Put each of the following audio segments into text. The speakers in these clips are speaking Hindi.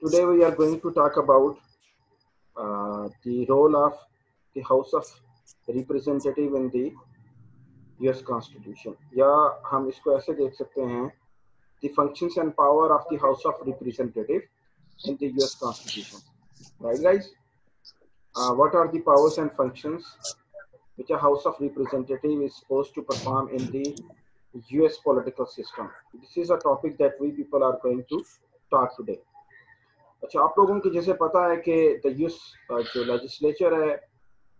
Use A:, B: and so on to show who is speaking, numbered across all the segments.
A: Today we are going to talk about the role of the House of Representative in the US Constitution. या हम इसको ऐसे देख सकते हैं, the functions and power of the House of Representative in the US Constitution. Right, guys? What are the powers and functions which a House of Representative is supposed to perform in the US political system? This is a topic that we people are going to talk today. अच्छा, आप लोगों को जैसे पता है कि द यूएस जो लेजिस्लेचर है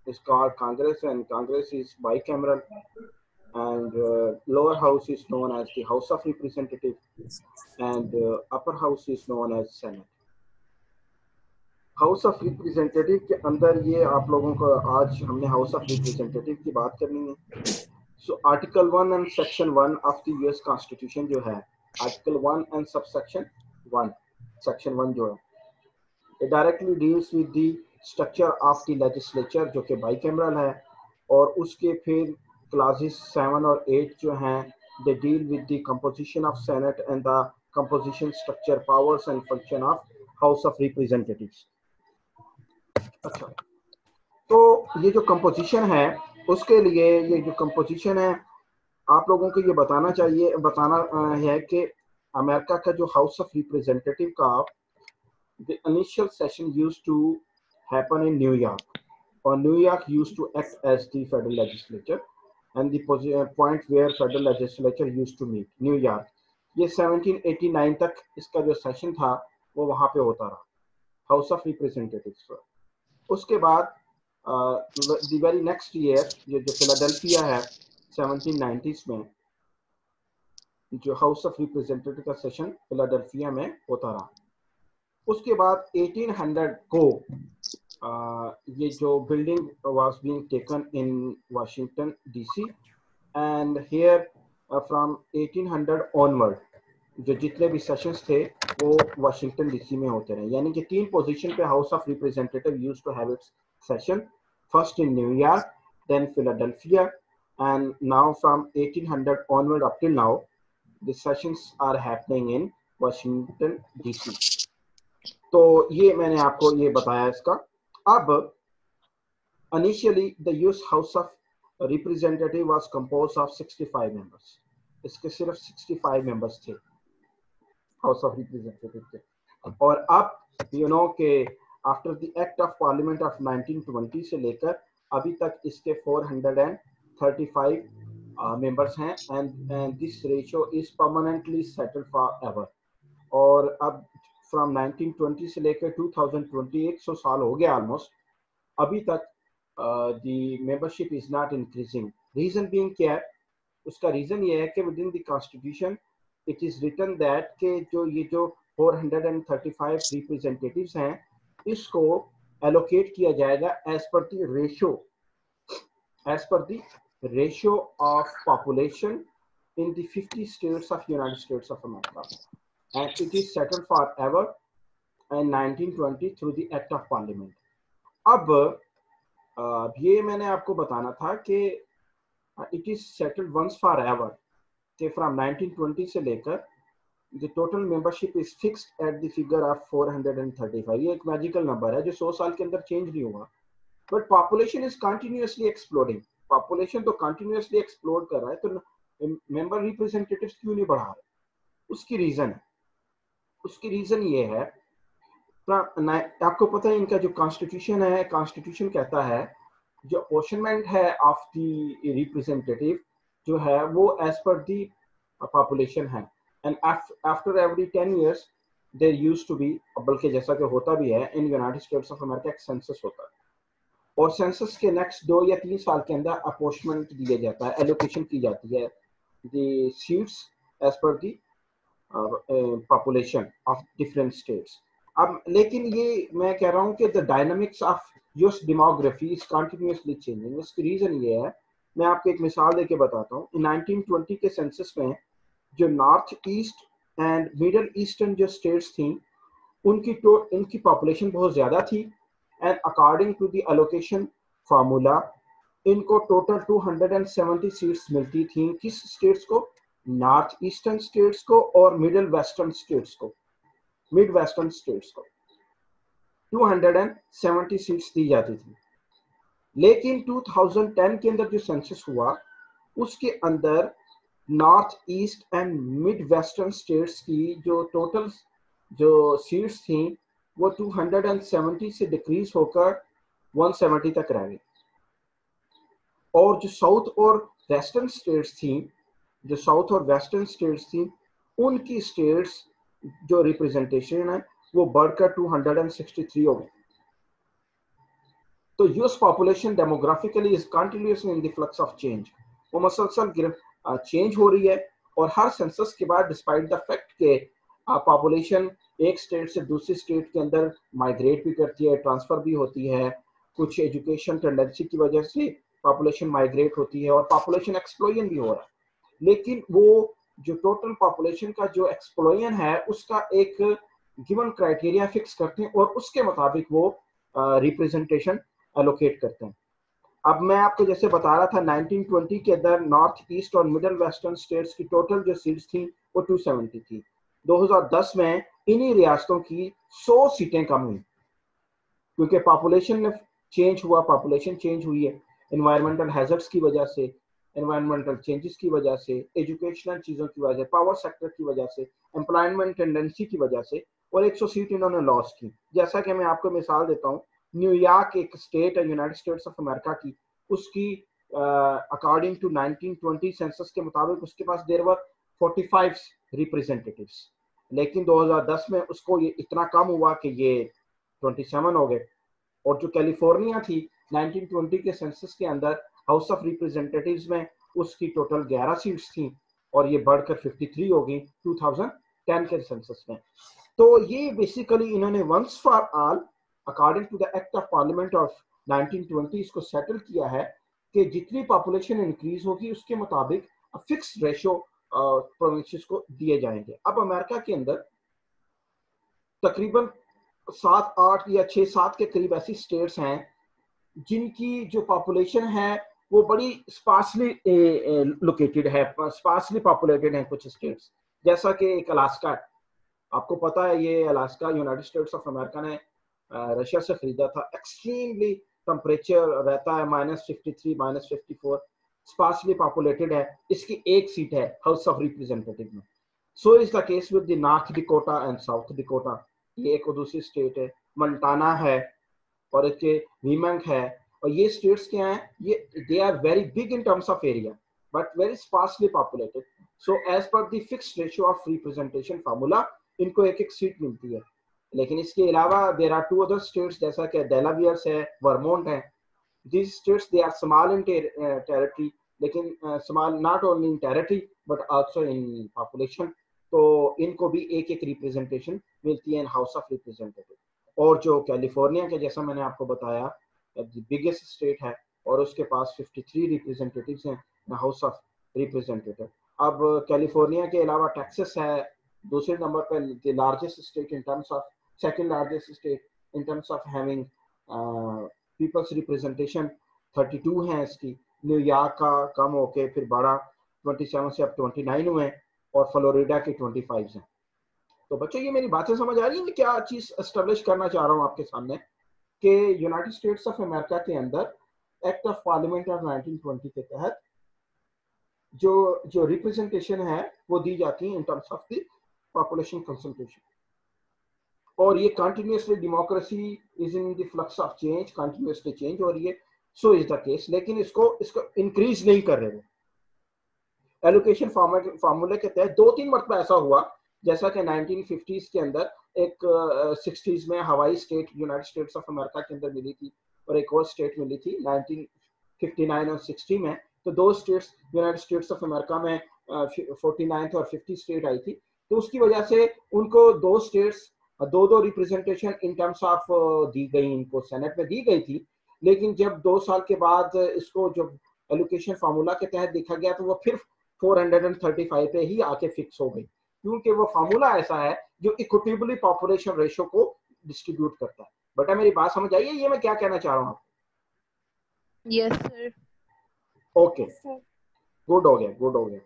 A: is called Congress, and Congress is bicameral, and lower house is known as the House of Representatives, and upper house is known as Senate. House of representative के अंदर ये आप लोगों को आज हमने हाउस ऑफ रिप्रेजेंटेटिव की बात करनी है. So article 1 and section 1 of the US constitution जो है, आर्टिकल 1 एंड सबसेक्शन 1, सेक्शन 1 जो है, it directly deals with the structure of the legislature जो कि bicameral है, और उसके फिर clauses 7 और 8 जो हैं they deal with the composition of Senate and the composition, structure, powers and function of House of Representatives. अच्छा, तो ये जो composition है उसके लिए ये जो composition है आप लोगों को ये बताना है कि अमेरिका का जो House of Representative का the initial session used to happen in New York, or New York used to act as the federal legislature, and the point where federal legislature used to meet, New York. ये 1789 तक इसका जो सेशन था वो वहाँ पे होता रहा, हाउस ऑफ रिप्रेजेंटेटिव्स पर. उसके बाद the very next year ये जो फिलाडेल्फिया है 1790s में जो हाउस ऑफ रिप्रेजेंटेटिव का सेशन फिलाडेल्फिया में होता रहा. उसके बाद 1800 को ये जो building was being taken in Washington DC, and here from 1800 onward जो जितने भी सेशंस थे वो वाशिंगटन डीसी में होते रहे. यानी कि 3 पोजीशन पे house of representative used to have it's session, first in New York, then Philadelphia, and now from 1800 onward up till now the sessions are happening in Washington DC. तो ये मैंने आपको ये बताया इसका. अब initially the US house of representative was composed of 65 members. इसके सिर्फ 65 मेंबर्स थे हाउस ऑफ रिप्रेजेंटेटिव के. और अब यू नो के after the act of parliament of 1920 से लेकर अभी तक इसके 435 मेंबर्स हैं, and this ratio is permanently settled for ever. और अब फ्रॉम 1920 से लेकर 2020 100 साल हो गया ऑलमोस्ट, अभी तक the membership is not increasing. Reason being क्या है? उसका रीजन ये है कि within the constitution it is written that के जो 435 रिप्रेजेंटेटिव्स हैं इसको एलोकेट किया जाएगा as per the ratio of population in the 50 states of United States of America, and it is settled forever in 1920 through the Act of Parliament. अब ये मैंने आपको बताना था कि it is settled once forever कि from 1920 से लेकर the total membership is fixed at the figure of 435. ये एक मैजिकल नंबर है जो 100 साल के अंदर चेंज नहीं हुआ, but population is continuously exploding. population तो continuously explode कर रहा है, तो member representatives क्यों नहीं बढ़ा रहे? उसकी रीजन ये है, आपको पता है इनका जो कॉन्स्टिट्यूशन है, कॉन्स्टिट्यूशन कहता है जो अपॉर्चमेंट है ऑफ द रिप्रेजेंटेटिव जो है वो एज पर द पॉपुलेशन है, and after every 10 years there used to be, बल्कि जैसा कि होता भी है in United States of America एक सेंसस होता है, और सेंसस के नेक्स्ट 2 या 3 साल के अंदर अपॉर्चमेंट दिया जाता है, एलोकेशन की जाती है the seats as per the population of different states. अब लेकिन ये मैं कह रहा हूँ कि the dynamics of US demography is continuously changing. इसकी रीजन ये है, मैं आपको एक मिसाल देके बताता हूँ. in 1920 के सेंसस में जो north east and middle eastern जो स्टेट्स थी उनकी पॉपुलेशन बहुत ज्यादा थी, and according to the allocation formula इनको टोटल 270 सीट्स मिलती थी. किस स्टेट्स को? नॉर्थ ईस्टर्न स्टेट्स को और मिडिल वेस्टर्न स्टेट्स को. मिड वेस्टर्न स्टेट्स को 270 सीट्स दी जाती थी। लेकिन 2010 के अंदर जो सेंसस हुआ उसके अंदर north east and mid western states की जो टोटल जो सीट्स थी वो 270 से डिक्रीज होकर 170 तक रह गई। और जो साउथ और वेस्टर्न स्टेट्स थी, जो साउथ और वेस्टर्न स्टेट्स थी, उनकी स्टेट्स जो रिप्रेजेंटेशन है वो बढ़कर 263 हो गई। तो US population demographically is continuously in the flux of change, वो मसलसल चेंज हो रही है। और हर सेंसस के बाद डिस्पाइट द फैक्ट के पॉपुलेशन एक स्टेट से दूसरी स्टेट के अंदर माइग्रेट भी करती है, ट्रांसफर भी होती है, कुछ एजुकेशन टेंडेंसी की वजह से पॉपुलेशन माइग्रेट होती है और पॉपुलेशन एक्सप्लोजन भी हो रहा है। लेकिन वो जो टोटल पॉपुलेशन का जो एक्सप्लोजन है उसका एक गिवन क्राइटेरिया फिक्स करते हैं और उसके मुताबिक वो रिप्रेजेंटेशन एलोकेट करते हैं। अब मैं आपको जैसे बता रहा था 1920 के अंदर नॉर्थ ईस्ट और मिडिल वेस्टर्न स्टेट्स की टोटल जो सीट्स थी वो 270 थी। 2010 में इन्हीं रियासतों की 100 सीटें कम हुई क्योंकि पॉपुलेशन में चेंज हुआ, पॉपुलेशन चेंज हुई है एनवायरमेंटल हैजर्ड्स की वजह से, एनवायरमेंटल चेंजेस की वजह से, एजुकेशनल चीज़ों की वजह से, पावर सेक्टर की वजह से, एम्प्लॉयमेंट टेंडेंसी की वजह से, और 100 सीट इन्होंने लॉस की। जैसा कि मैं आपको मिसाल देता हूँ, न्यूयॉर्क एक स्टेट है यूनाइटेड स्टेट्स ऑफ अमेरिका की, उसकी अकॉर्डिंग टू 1920 सेंसस के मुताबिक उसके पास देयर वर 45 रिप्रेजेंटेटिव्स, लेकिन 2010 में उसको ये इतना कम हुआ कि ये 27 हो गए। और जो कैलिफोर्निया थी 1920 के सेंसस के अंदर हाउस ऑफ रिप्रेजेंटेटिव्स में उसकी टोटल 11 सीट्स थी और ये बढ़कर 53 हो गई 2010 के सेंसस में। तो ये बेसिकली इन्होंने once for all according to the act of parliament of 1920 इसको सेटल किया है कि जितनी पॉपुलेशन इंक्रीज होगी उसके मुताबिक फिक्स रेशो प्रोविंसेस को दिए जाएंगे। अब अमेरिका के अंदर तकरीबन 7-8 या 6-7 के करीब ऐसी स्टेट्स हैं जिनकी जो पॉपुलेशन है वो बड़ी स्पार्सली लोकेटेड है, स्पार्सली पॉपुलेटेड है कुछ स्टेट्स, जैसा कि एक अलास्का है। आपको पता है ये Alaska United States of America ने रशिया से खरीदा था। एक्सट्रीमली टेम्परेचर रहता है -53 -54, स्पार्सली पॉपुलेटेड है। इसकी एक सीट है हाउस ऑफ रिप्रेजेंटेटिव में। सो is the case with the north Dakota and south Dakota, ये एक और दूसरी स्टेट है। मंटाना है और इसके वीमेंग है, और ये स्टेट्स क्या हैं, ये they are very big in terms of area but very sparsely populated. So as per the fixed ratio of representation formula इनको एक एक सीट मिलती है। लेकिन इसके अलावा देयर आर 2 अदर स्टेट्स जैसा कि डेलावेयर है, वर्मोंट है। These states they are small in territory, लेकिन small not only in territory but also in population। तो इनको भी एक एक रिप्रेजेंटेशन मिलती है इन हाउस ऑफ रिप्रेजेंटेटिव। और जो कैलिफोर्निया के जैसा मैंने आपको बताया बिगेस्ट स्टेट है और उसके पास 53 रिप्रेजेंटेटिव्स हैं हाउस ऑफ रिप्रेजेंटेटिव। अब कैलिफोर्निया के अलावा टेक्सास है दूसरे नंबर पर, the largest state in terms of, second largest state in terms of having peoples representation 32 है इसकी। न्यूयॉर्क का कम होके फिर बढ़ा 27 से अब 29 हुए और फ्लोरिडा के 25 हैं। तो बच्चों ये मेरी बातें समझ आ रही है, क्या चीज एस्टेब्लिश करना चाह रहा हूँ आपके सामने कि यूनाइटेड स्टेट्स ऑफ अमेरिका के अंदर एक्ट ऑफ पार्लियामेंट ऑफ 1920 के तहत जो रिप्रेजेंटेशन है वो दी जाती है इन terms of the population concentration. और ये continuously democracy is in the flux of change, continuously change हो रही है। सो इज द केस, लेकिन इसको इंक्रीज नहीं कर रहे। एलोकेशन फार्मूले के तहत 2-3 मरतबा ऐसा हुआ, जैसा कि 1950s के अंदर एक 60s में हवाई state United States of America के अंदर मिली थी और एक और स्टेट मिली थी 1959 और 60 में। तो 2 states United States of America में 49th और 50 स्टेट आई थी। तो उसकी वजह से उनको 2 states 2-2 representation in terms of the गई, इनको सेनेट में दी गई थी। लेकिन जब 2 साल के बाद इसको जो एलोकेशन फार्मूला के तहत देखा गया तो वो फिर 435 पे ही आके फिक्स हो गई, क्योंकि वो फार्मूला ऐसा है जो इक्विटेबली पॉपुलेशन रेशियो को डिस्ट्रीब्यूट करता है। बेटा मेरी बात समझ आई है ये मैं क्या कहना चाह रहा हूँ?
B: Yes sir.
A: ओके, गुड हो गया, गुड हो गया।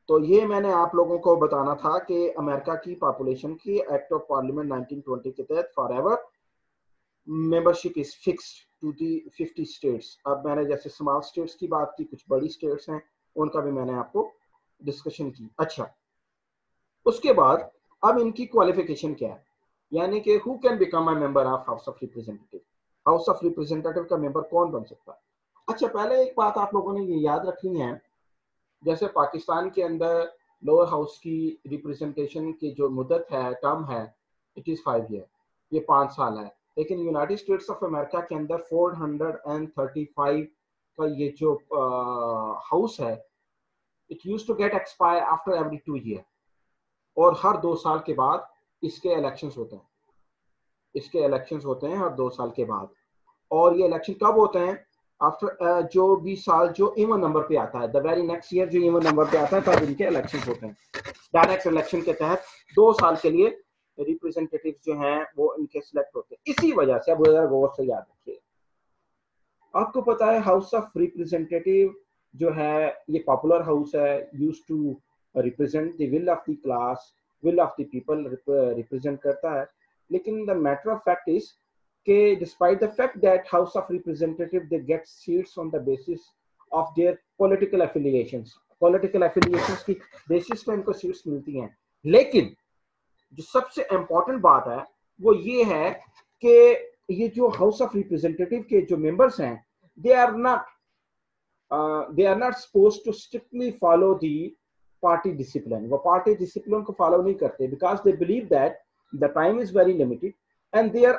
A: तो ये मैंने आप लोगों को बताना था कि अमेरिका की पॉपुलेशन की एक्ट ऑफ पार्लियामेंट 1920 के तहत for ever membership is fixed to the 50 states. अब मैंने जैसे स्मॉल स्टेट्स की बात की, कुछ बड़ी स्टेट्स हैं उनका भी मैंने आपको डिस्कशन की। अच्छा, उसके बाद अब इनकी क्वालिफिकेशन क्या है, यानी कि who can become a member of house of representative. House of representative का मेंबर कौन बन सकता है? अच्छा, पहले एक बात आप लोगों ने ये याद रखनी है, जैसे पाकिस्तान के अंदर लोअर हाउस की रिप्रेजेंटेशन की जो मुद्दत है, टर्म है, इट इज 5 ईयर, ये 5 साल है। लेकिन यूनाइटेड स्टेट्स ऑफ अमेरिका के अंदर 435 का ये जो हाउस है, it use to get expire after every 2 year, और हर 2 साल के बाद इसके इलेक्शंस होते हैं। इसके इलेक्शंस होते हैं हर 2 साल के बाद। और ये इलेक्शन कब होते हैं? आफ्टर जो भी साल जो इवन नंबर पे आता है, द वेरी नेक्स्ट ईयर जो इवन नंबर पे आता है, तब इनके इलेक्शन होते हैं। डायरेक्ट इलेक्शन के तहत 2 साल के लिए रिप्रेजेंटेटिव जो हैं वो इनके सिलेक्ट होते हैं। इसी वजह से अब जरा गौर से याद रखिए, आपको पता है हाउस ऑफ रिप्रेजेंटेटिव जो है ये पॉपुलर हाउस है, use to represent the will of the class, will of the people represent करता है। लेकिन the matter of fact is के despite the fact that house of representative they get seats on the basis of their political affiliations, political affiliations की बेसिस पे इनको सीट्स मिलती हैं। लेकिन जो सबसे इंपॉर्टेंट बात है वो ये है कि ये जो हाउस ऑफ रिप्रेजेंटेटिव के जो मेंबर्स हैं, they are not supposed to strictly follow the party discipline. वो पार्टी डिसिप्लिन को फॉलो नहीं करते, because they believe that the time is very limited and they are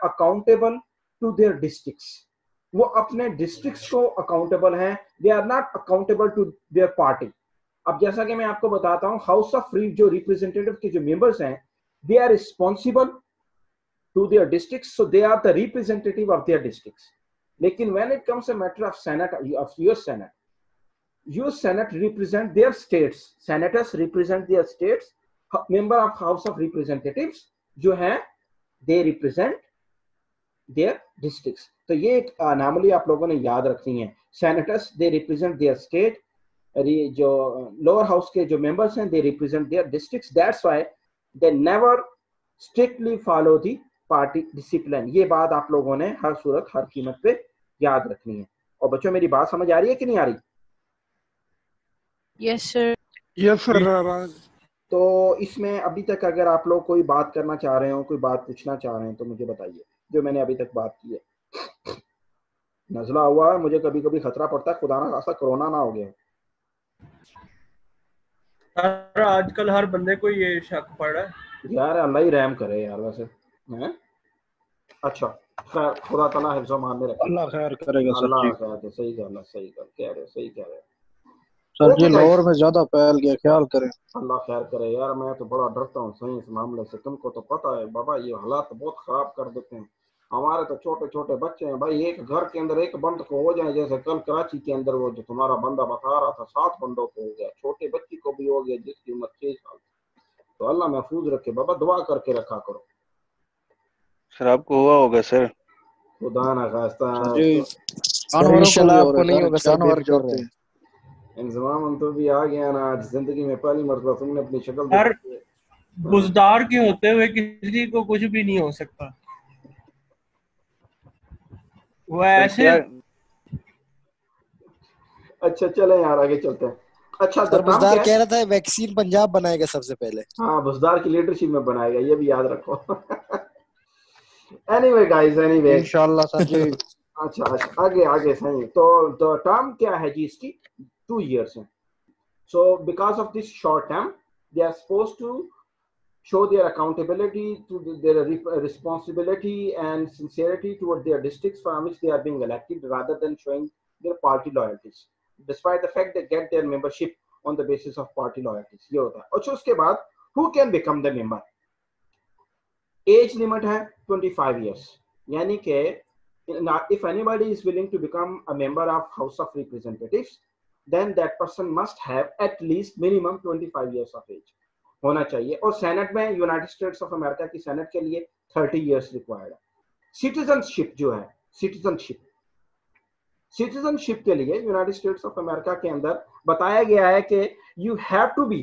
A: accountable to their districts. वो अपने डिस्ट्रिक्ट्स को अकाउंटेबल हैं, they are not accountable to their party. अब जैसा कि मैं आपको बताता हूं, हाउस ऑफ जो रिप्रेजेंटेटिव के जो मेंबर्स हैं, they are responsible to their districts, so they are the representative of their districts. लेकिन when it comes a matter of senate, of US senate represent their states, senators represent their states, member of house of representatives जो है दे रिप्रेजेंट देयर डिस्ट्रिक्ट्स। तो ये एक अनोमली आप लोगों ने याद रखनी है। Senators they represent their state, जो लोअर हाउस के जो मेंबर्स हैं they represent their districts, that's why they never strictly follow the party discipline. ये बात आप लोगों ने हर सूरत हर कीमत पे याद रखनी है। और बच्चों मेरी बात समझ आ रही है कि नहीं आ रही?
B: Yes sir.
C: Yes sir.
A: तो इसमें अभी तक अगर आप लोग कोई बात करना चाह रहे हो, कोई बात पूछना चाह रहे हैं तो मुझे बताइए, जो मैंने अभी तक बात की है। नजला हुआ है, मुझे कभी कभी खतरा पड़ता है खुदा ना खासा कोरोना ना हो गया।
D: सर आजकल हर बंदे को ये शक पड़ रहा है
A: यार, अल्लाह ही रहम करे यार वैसे हैं। अच्छा खैर, खुदा ताला हिफ्ज़ मान में रखे,
C: अल्लाह खैर करेगा सर
A: अल्लाह
C: जी।
A: खैर, सही गल सही गल कह रहे, सही कह रहे।
C: सर जी
A: Okay, guys.
C: लाहौर में ज्यादा फैल गया, ख्याल करें।
A: अल्लाह खैर करे यार, मैं तो बड़ा डरता हूँ सही इस मामले से। तुमको तो पता है बाबा, ये हालात बहुत खराब कर देते हैं। हमारे तो छोटे छोटे बच्चे हैं भाई, एक घर के अंदर एक बंद को हो जाए, जैसे कल कराची के अंदर वो जो तुम्हारा बंदा बता रहा था, 7 बंदों को हो गया, छोटे बच्ची को भी हो गया जिसकी उम्र 6 साल। तो अल्लाह महफूज रखे बाबा, दुआ करके रखा करो।
E: सर आपको हुआ होगा सर?
A: खुदा ना खास्ता
C: जी
B: इंशाल्लाह आपको नहीं होगा सर,
C: जानवर
B: बेफिक्र
C: करते
B: रहे।
C: हैं।
A: इंजमाम तो भी आ गया ना आज, जिंदगी में पहली मरतबा तुमने अपनी शक्ल
D: सर,
A: देखी है।
D: बुजदार के होते हुए किसी को कुछ भी नहीं हो सकता। वो
E: सर
D: ऐसे
E: क्या
A: अच्छा चले यार आगे चलते हैं। अच्छा
B: सर
A: तो काम
B: बुजदार
A: क्या
B: कह
A: है?
B: रहा था वैक्सीन पंजाब बनाएगा सबसे पहले।
A: हाँ, बुजदार की लीडरशिप में बनाएगा, ये भी याद रखो। एनीवे गाइस, एनीवे
C: इंशाल्लाह सर जी।
A: अच्छा अच्छा आगे आगे सही। तो टर्म क्या है जी इसकी? 2 years है। So because of this short term they are supposed to show their accountability to their responsibility and sincerity toward their districts from which they are being elected, rather than showing their party loyalties, despite the fact they get their membership on the basis of party loyalties। ये होता है। अच्छा उसके बाद who can become the member? Age limit है 25 years, यानी कि if anybody is willing to become a member of House of Representatives, then that person must have at least minimum 25 years of age होना चाहिए। और सेनेट में, यूनाइटेड स्टेट्स ऑफ अमेरिका की सेनेट के लिए 30 years रिक्वायर्ड है। सिटीजनशिप जो है, सिटीजनशिप के लिए यूनाइटेड स्टेट्स ऑफ अमेरिका के अंदर बताया गया है कि you have to be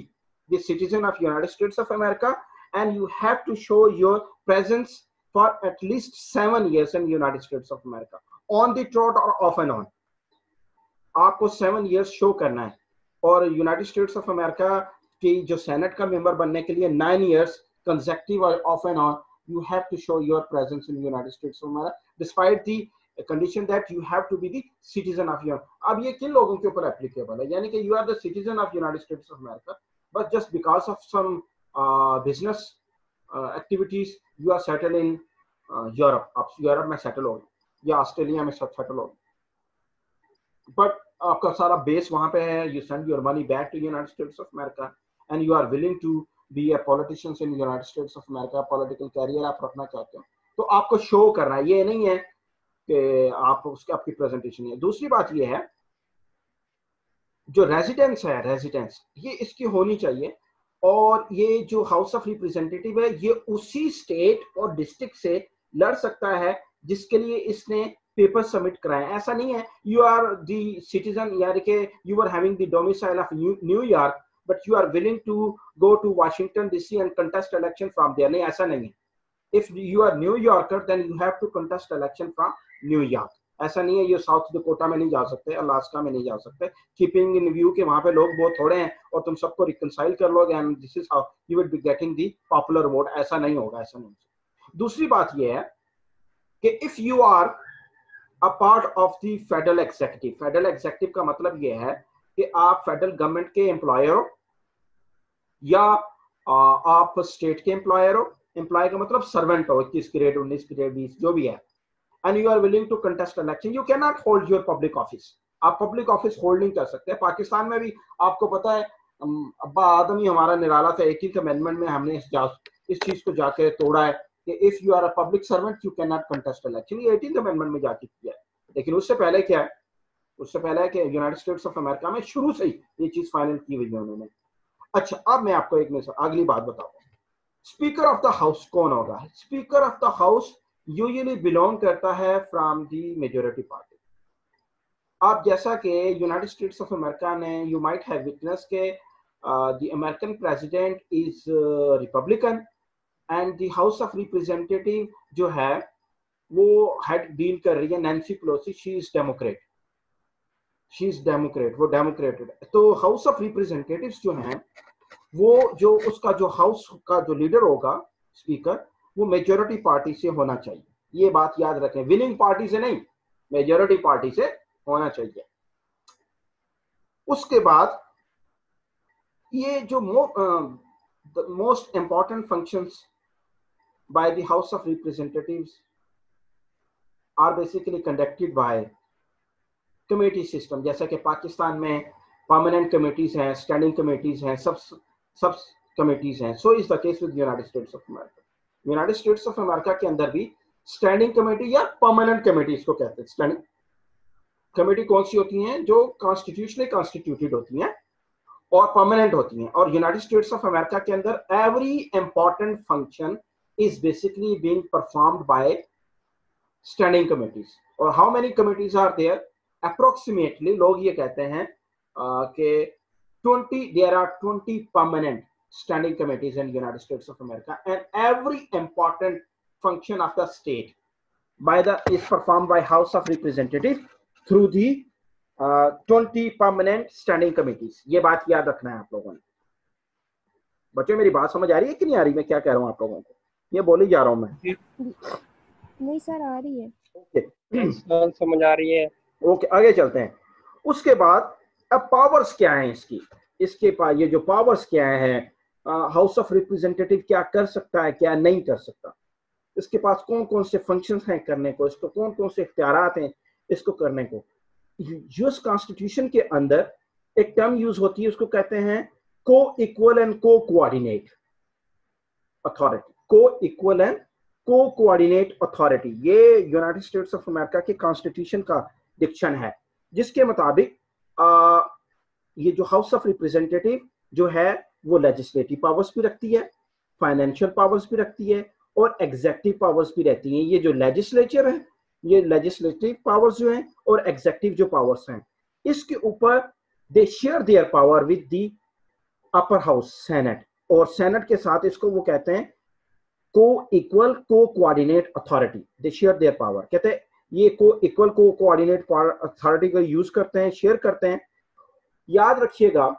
A: the citizen of United States of America and you have to show your presence for at least 7 years in United States of America on the trot और ऑफ एंड ऑन। आपको 7 years शो करना है। और यूनाइटेड स्टेट्स ऑफ अमेरिका की जो सेनेट का मेंबर बनने के लिए 9 years consecutive और of and on you have to show your presence in the United States of America despite the condition that you have to be the citizen of your। अब ये किन लोगों के ऊपर एप्लीकेबल है, यानी कि you are the citizen of United States of America but just because of some business activities you are settled in Europe, आप यूरोप में सेटल हो गए या ऑस्ट्रेलिया में सेटल हो गए, बट आपका सारा बेस वहां पे है, you send your money back to United States of America and you are willing to be a politician in United States of America, political career आप रखना चाहते हो तो आपको शो करना है, ये नहीं है कि आप उसके आपकी प्रेजेंटेशन है। दूसरी बात ये है जो रेजिडेंस है, रेजिडेंस ये इसकी होनी चाहिए और ये जो हाउस ऑफ रिप्रेजेंटेटिव है ये उसी स्टेट और डिस्ट्रिक्ट से लड़ सकता है जिसके लिए इसने पेपर सबमिट कराए। ऐसा नहीं है यू आर दी सिटीजन यानी कि you are having the domicile of न्यूयॉर्क but you are willing to go to Washington DC and contest election from there, नहीं ऐसा नहीं है। If you are New Yorker then you have to contest election from New York, ऐसा नहीं है ये साउथ डकोटा में नहीं जा सकते, अलास्का में नहीं जा सकते, कीपिंग इन व्यू के वहां पे लोग बहुत थोड़े हैं और तुम सबको रिकंसाइल कर लोगे and this is how you will be getting the popular vote, ऐसा नहीं होगा, ऐसा नहीं। दूसरी बात ये है कि if you are a part of the federal executive, federal executive का मतलब ये है कि आप फेडरल गवर्नमेंट के एम्प्लॉयर हो या आप स्टेट के एम्प्लॉयर हो, एम्प्लॉय का मतलब सर्वेंट हो, 21 ग्रेड 19 ग्रेड 20 जो भी है, and you are willing to contest election, you can not hold your public office, आप पब्लिक ऑफिस होल्ड नहीं कर सकते। पाकिस्तान में भी आपको पता है अब्बा आदम ही हमारा निराला था, 18th अमेंडमेंट में हमने इस चीज को जाके तोड़ा है कि if you are a public servant you can not contest election, ये 18th अमेंडमेंट में जाके किया है। लेकिन उससे पहले क्या है, उससे पहले है कि यूनाइटेड स्टेट्स ऑफ अमेरिका में शुरू से ही ये चीज फाइनल की हुई है उन्होंने। अच्छा अब मैं आपको एक अगली बात बताऊंगा, स्पीकर ऑफ द हाउस कौन होगा? Speaker of the house usually belong करता है फ्रॉम द मेजॉरिटी पार्टी। आप जैसा कि यूनाइटेड स्टेट्स ऑफ अमेरिका ने यू माइट हैव विटनेस के the American president is Republican and the house of representative जो है वो हेड डील कर रही है Nancy Pelosi, she is Democrat, she is Democrat, वो डेमोक्रेट है। तो हाउस ऑफ रिप्रेजेंटेटिव्स जो हैं वो जो उसका जो हाउस का जो लीडर होगा स्पीकर वो मेजॉरिटी पार्टी से होना चाहिए, ये बात याद रखें, विनिंग पार्टी से नहीं, मेजॉरिटी पार्टी से होना चाहिए। उसके बाद ये जो most important functions by the house of representatives are basically conducted by committee system, जैसा कि पाकिस्तान में परमानेंट कमेटीज हैं, स्टैंडिंग कमेटीज हैं, सब कमेटीज हैं, so is the case with United States of America. United States of America के अंदर भी स्टैंडिंग कमेटी या परमानेंट कमेटी इसको कहते हैं। स्टैंडिंग कमेटी कौन सी होती हैं? जो कॉन्स्टिट्यूशनली कॉन्स्टिट्यूटेड होती हैं और परमानेंट होती हैं। और यूनाइटेड स्टेट्स ऑफ अमेरिका के अंदर every important function is basically being performed by standing committees. और how many committees are there? Approximately लोग ये कहते हैं कि 20 permanent standing committees in United States of America, and every important function of the state is performed by House of Representatives through the 20 permanent standing committees। ये बात याद रखना है आप लोगों ने। बच्चों मेरी बात समझ आ रही है कि नहीं आ रही? मैं क्या कह रहा हूँ आप लोगों को, ये बोल ही जा रहा हूँ मैं।
F: नहीं सर आ रही है।
D: ओके समझ आ रही है।
A: ओके आगे चलते हैं। उसके बाद अब पावर्स क्या है इसके पास, ये जो पावर्स क्या है, हाउस ऑफ रिप्रेजेंटेटिव क्या कर सकता है क्या नहीं कर सकता, इसके पास कौन कौन से फंक्शंस हैं करने को, इसको कौन कौन से इख्तियारात हैं इसको करने को। यूएस कॉन्स्टिट्यूशन के अंदर एक टर्म यूज होती है, उसको कहते हैं को इक्वल एंड को कोऑर्डिनेट अथॉरिटी। को इक्वल एंड को कोऑर्डिनेट अथॉरिटी, ये यूनाइटेड स्टेट्स ऑफ अमेरिका के कॉन्स्टिट्यूशन का डिक्शन है, जिसके मुताबिक ये जो हाउस ऑफ रिप्रेजेंटेटिव जो है वो लेजिस्लेटिव पावर्स भी रखती है, फाइनेंशियल पावर्स भी रखती है और एग्जीक्यूटिव पावर्स भी रहती हैं। ये जो लेजिस्लेचर है ये लेजिस्लेटिव पावर्स जो हैं और एग्जेक्टिव जो पावर्स हैं, इसके ऊपर they share their power with the upper house senate, और सेनेट के साथ इसको वो कहते हैं को इक्वल को coordinate authority. They share their power, कहते हैं ये को इक्वल को कोऑर्डिनेट अथॉरिटी का यूज करते हैं, शेयर करते हैं। याद रखिएगा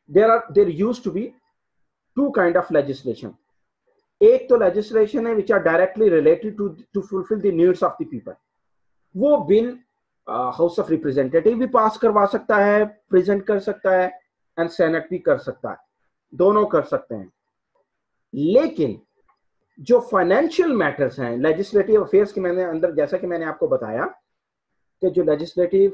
A: there used to be two kind of legislation. एक तो लेजिस्लेशन है which are directly related to fulfill the needs of the people, वो बिल हाउस ऑफ रिप्रेजेंटेटिव भी पास करवा सकता है, प्रेजेंट कर सकता है, एंड सेनेट भी कर सकता है, दोनों कर सकते हैं। लेकिन जो फाइनेंशियल मैटर्स हैं लेजिस्लेटिव अफेयर्स के मैंने अंदर, जैसा कि मैंने आपको बताया कि जो लेजिस्लेटिव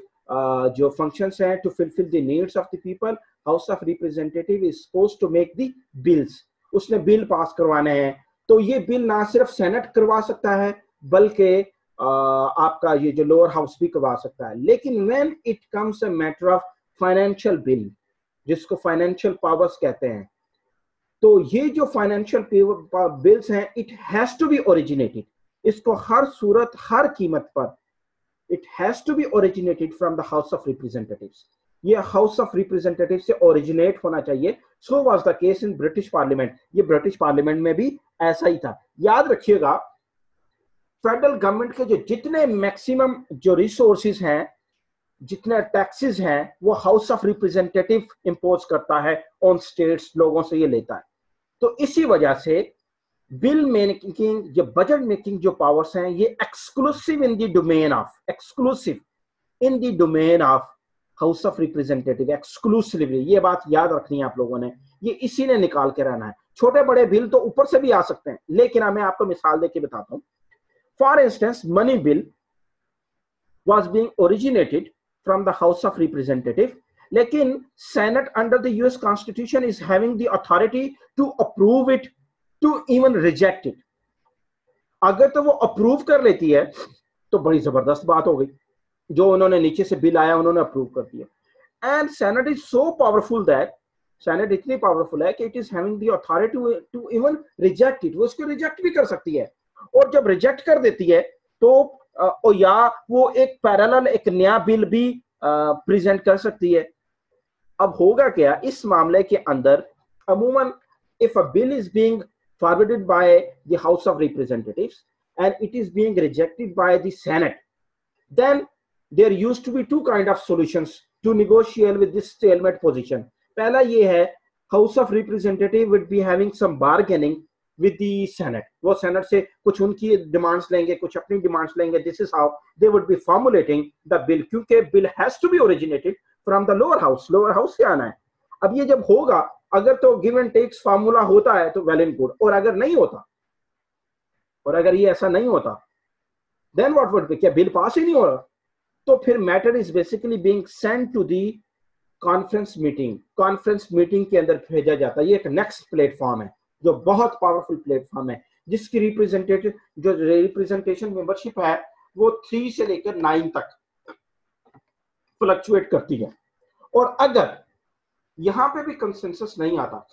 A: जो फंक्शंस हैं to fulfill the needs of the people, house of representative is supposed to make the bills, उसने बिल पास करवाने हैं। तो ये बिल ना सिर्फ सेनेट करवा सकता है बल्कि आपका ये जो लोअर हाउस भी करवा सकता है। लेकिन when it comes a matter of financial bill, जिसको फाइनेंशियल पावर्स कहते हैं, तो ये जो फाइनेंशियल बिल्स हैं it has to be originated, इसको हर सूरत हर कीमत पर it has to be originated from the house of representatives. ये हाउस ऑफ रिप्रेजेंटेटिव से ओरिजिनेट होना चाहिए। So was the case in British parliament, ये ब्रिटिश पार्लियामेंट में भी ऐसा ही था। याद रखिएगा फेडरल गवर्नमेंट के जो जितने मैक्सिमम जो रिसोर्सेज हैं, जितने टैक्सेस हैं, वो हाउस ऑफ रिप्रेजेंटेटिव इंपोज करता है ऑन स्टेट्स, लोगों से ये लेता है। तो इसी वजह से बिल मेकिंग, जो बजट मेकिंग जो पावर्स हैं, ये exclusive in the domain of house of representative, exclusively. ये बात याद रखनी है आप लोगों ने, ये इसी ने निकाल के रहना है। छोटे बड़े बिल तो ऊपर से भी आ सकते हैं, लेकिन मैं आपको मिसाल देके बताता हूं। For instance money bill was being originated from the house of representative, लेकिन senate under the US constitution is having the authority to approve it, to even reject it. अगर तो वो अप्रूव कर लेती है तो बड़ी जबरदस्त बात हो गई, जो उन्होंने नीचे से बिल आया उन्होंने अप्रूव कर दिया। And senate is so powerful that, senate इतनी पावरफुल है कि it is having the authority to even reject it, वो इसको रिजेक्ट भी कर सकती है। और जब रिजेक्ट कर देती है तो या वो एक पैरेलल एक नया बिल भी प्रेजेंट कर सकती है। अब होगा क्या इस मामले के अंदर, अमूमन if a bill is being forwarded by the House of Representatives and it is being rejected by the Senate, then there used to be two kind of solutions to negotiate with this stalemate position. पहला ये है, House of Representative would be having some bargaining with the Senate. वो Senate से कुछ उनकी डिमांड्स लेंगे, कुछ अपनी डिमांड्स लेंगे. This is how they would be formulating the bill, क्योंकि bill has to be originated from the lower house. lower house से आना है. अब ये जब होगा, अगर तो गिव एंड टेक्स फार्मूला होता है तो वेल एंड गुड, और अगर नहीं होता, और अगर ये ऐसा नहीं होता, देन व्हाट वुड बी, क्या बिल पास ही नहीं हो रहा, तो फिर matter is basically being sent to the conference meeting. Conference meeting के अंदर भेजा जाता है. ये एक नेक्स्ट प्लेटफॉर्म है जो बहुत पावरफुल प्लेटफॉर्म है, जिसकी रिप्रेजेंटेटिव जो रिप्रेजेंटेशन मेंबरशिप है वो 3 से लेकर 9 तक फ्लक्चुएट करती है. और अगर यहां पे भी कंसेंसस नहीं आता,